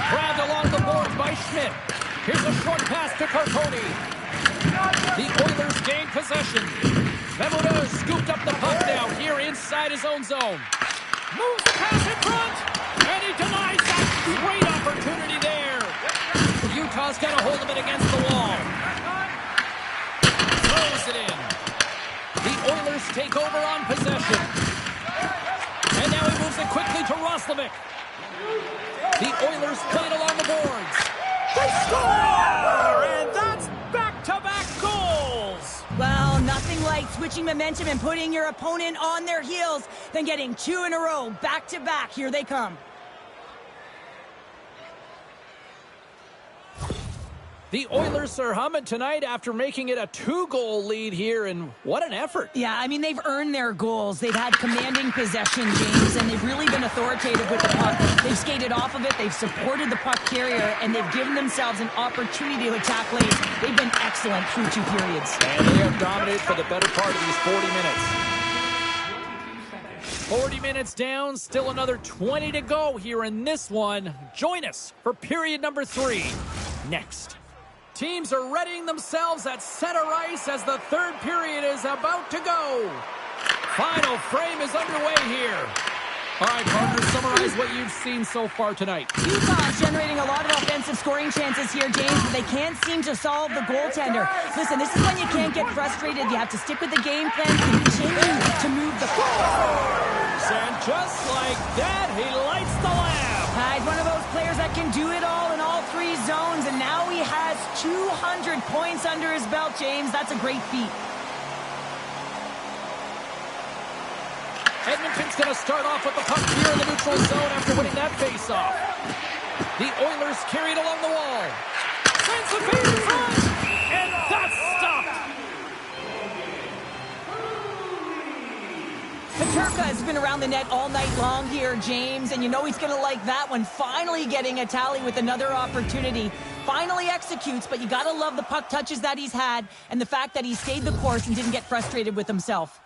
Grabbed along the boards by Schmidt. Here's a short pass to Carcone. The Oilers gain possession. Vemoda scooped up the puck now here inside his own zone. Moves the pass in front. And he denies that. Great opportunity there. Utah's got a hold of it against the wall. Throws it in. The Oilers take over on possession. And now he moves it quickly to Roslovic. The Oilers play it along the boards. They score! And that's back-to-back goals. Well, nothing like switching momentum and putting your opponent on their heels than getting two in a row, back-to-back. Here they come. The Oilers are humming tonight after making it a 2-goal lead here, and what an effort. Yeah, I mean, they've earned their goals. They've had commanding possession, James, and they've really been authoritative with the puck. They've skated off of it, they've supported the puck carrier, and they've given themselves an opportunity to attack lanes. They've been excellent through 2 periods. And they have dominated for the better part of these 40 minutes. 40 minutes down, still another 20 to go here in this one. Join us for period number 3 next. Teams are readying themselves at center ice as the third period is about to go. Final frame is underway here. All right, partner, summarize what you've seen so far tonight. Utah's generating a lot of offensive scoring chances here, James, but they can't seem to solve the goaltender. Listen, this is when you can't get frustrated. You have to stick with the game plan and continue to move the puck. And just like that, he lights the lamp. He's one of those players that can do it all in all 3 zones, and now he has 200 points under his belt, James. That's a great feat. Edmonton's going to start off with the puck here in the neutral zone after winning that faceoff. The Oilers carried along the wall. Sends the feed in front, and that's stopped. Peterka has been around the net all night long here, James, and you know he's going to like that one. Finally getting a tally with another opportunity. Finally executes, but you got to love the puck touches that he's had and the fact that he stayed the course and didn't get frustrated with himself.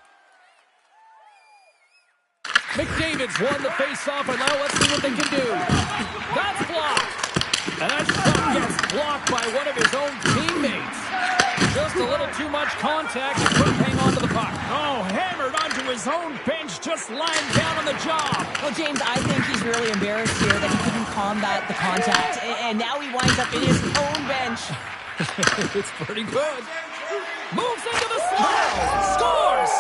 McDavid's won the face-off, and now let's see what they can do. That's blocked. And that shot gets blocked by one of his own teammates. Just a little too much contact. He couldn't hang on to the puck. Oh, hammered onto his own bench, just lying down on the job. Well, James, I think he's really embarrassed here that he couldn't combat the contact. And now he winds up in his own bench. It's pretty good. Moves into the slot. Scores!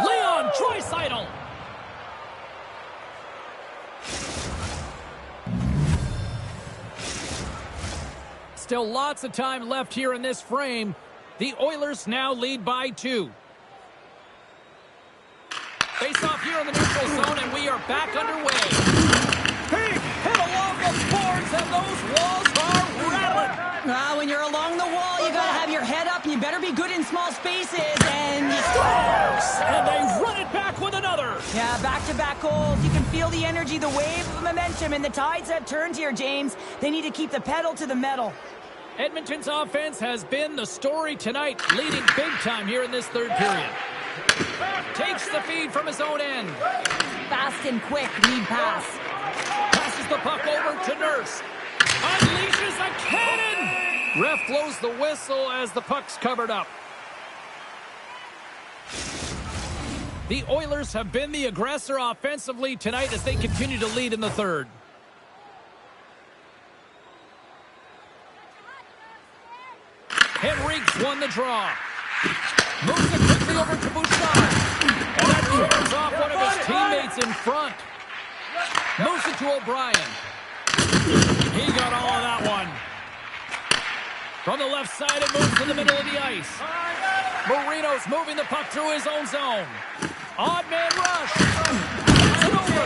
Leon Draisaitl. Still lots of time left here in this frame. The Oilers now lead by 2. Face off here in the neutral zone, and we are back underway. Big hit along the boards, and those walls are rattling. When you're along the wall, you got to have your head up, and you better be good in small spaces, and you scores! And they run it back with another. Yeah, back-to-back goals. You can feel the energy, the wave of momentum, and the tides have turned here, James. They need to keep the pedal to the metal. Edmonton's offense has been the story tonight, leading big time here in this third period. Takes the feed from his own end. Fast and quick lead pass. Passes the puck over to Nurse. Unleashes a cannon! Ref blows the whistle as the puck's covered up. The Oilers have been the aggressor offensively tonight as they continue to lead in the third. Henrique's won the draw. Moves it quickly over to Bouchard. And that tears off one of his teammates in front. Moves it to O'Brien. He got all of that one. From the left side, it moves to the middle of the ice. Marino's moving the puck through his own zone. Odd man rush. It's over.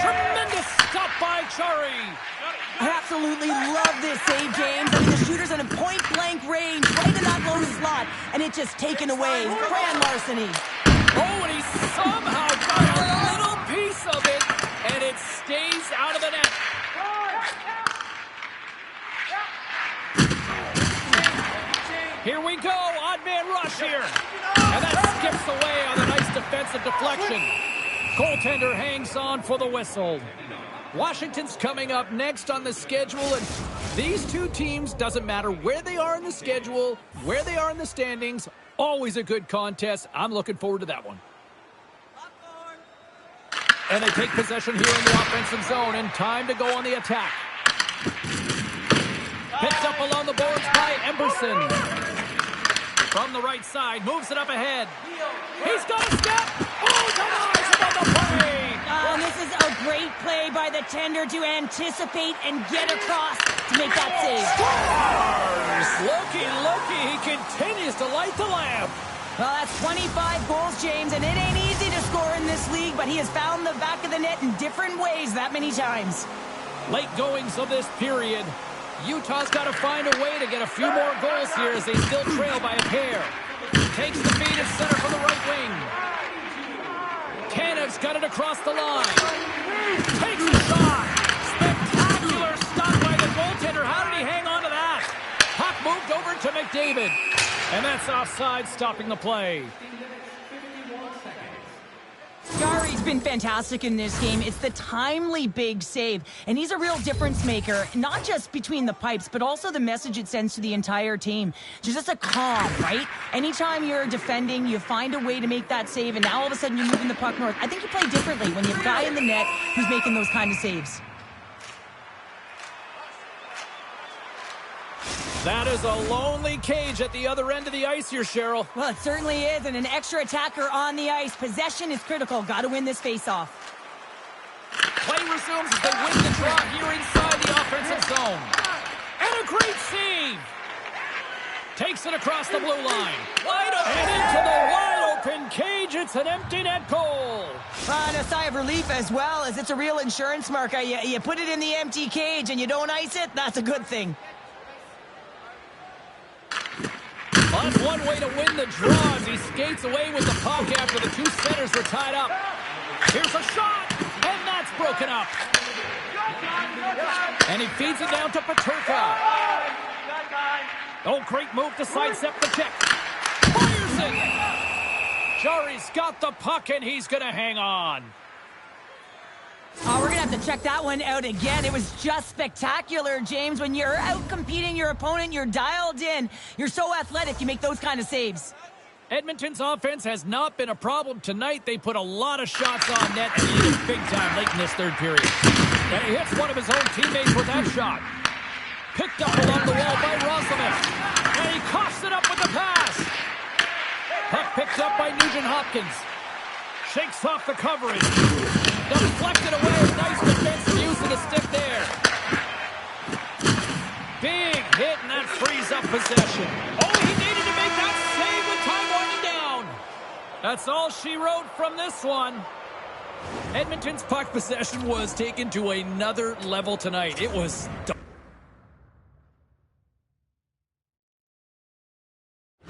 Tremendous stop by Chari. I absolutely love this save, James. I mean, the shooter's in a point-blank range, right in that low slot, and it's just taken away. Grand larceny. Oh, and he somehow got a little piece of it, and it stays out of the net. Here we go, odd man rush here. And that skips away on a nice defensive deflection. Goaltender hangs on for the whistle. Washington's coming up next on the schedule, and these two teams, doesn't matter where they are in the schedule, where they are in the standings, always a good contest. I'm looking forward to that one. And they take possession here in the offensive zone, and time to go on the attack. Picked up along the boards by Emberson. From the right side, moves it up ahead. He's got a step. Oh, denies him on the play. And this is a great play by the tender to anticipate and get across to make that save. Looky, he continues to light the lamp. Well, that's 25 goals, James, and it ain't easy to score in this league, but he has found the back of the net in different ways that many times. Late goings of this period. Utah's got to find a way to get a few more goals here as they still trail by a pair. Takes the feed at center from the right wing. Tanev's got it across the line. Takes a shot. Spectacular stop by the goaltender. How did he hang on to that? Puck moved over to McDavid. And that's offside, stopping the play. Jari's been fantastic in this game. It's the timely big save, and he's a real difference maker, not just between the pipes, but also the message it sends to the entire team. Just a calm, right? Anytime you're defending, you find a way to make that save, and now all of a sudden you're moving the puck north. I think you play differently when you have a guy in the net who's making those kind of saves. That is a lonely cage at the other end of the ice here, Cheryl. Well, it certainly is, and an extra attacker on the ice. Possession is critical. Got to win this faceoff. Play resumes as they win the draw here inside the offensive zone. And a great save. Takes it across the blue line. Wide open. And into the wide open cage. It's an empty net goal. And a sigh of relief as well, as it's a real insurance marker. You put it in the empty cage and you don't ice it, that's a good thing. Well, that's one way to win the draw as he skates away with the puck after the two centers were tied up. Here's a shot, and that's broken up. And he feeds it down to Peterka. Oh, great move to sidestep the check. Fires it. Jari's got the puck, and he's going to hang on. Oh, we're going to have to check that one out again. It was just spectacular, James. When you're out competing your opponent, you're dialed in. You're so athletic, you make those kind of saves. Edmonton's offense has not been a problem tonight. They put a lot of shots on net and lead it big time late in this third period. And he hits one of his own teammates with that shot. Picked up along the wall by Roslovic. And he coughs it up with the pass. Puck picked up by Nugent-Hopkins. Shakes off the coverage. Deflected away. Nice defensive use of the stick there. Big hit, and that frees up possession. Oh, he needed to make that save with time winding down. That's all she wrote from this one. Edmonton's puck possession was taken to another level tonight. It was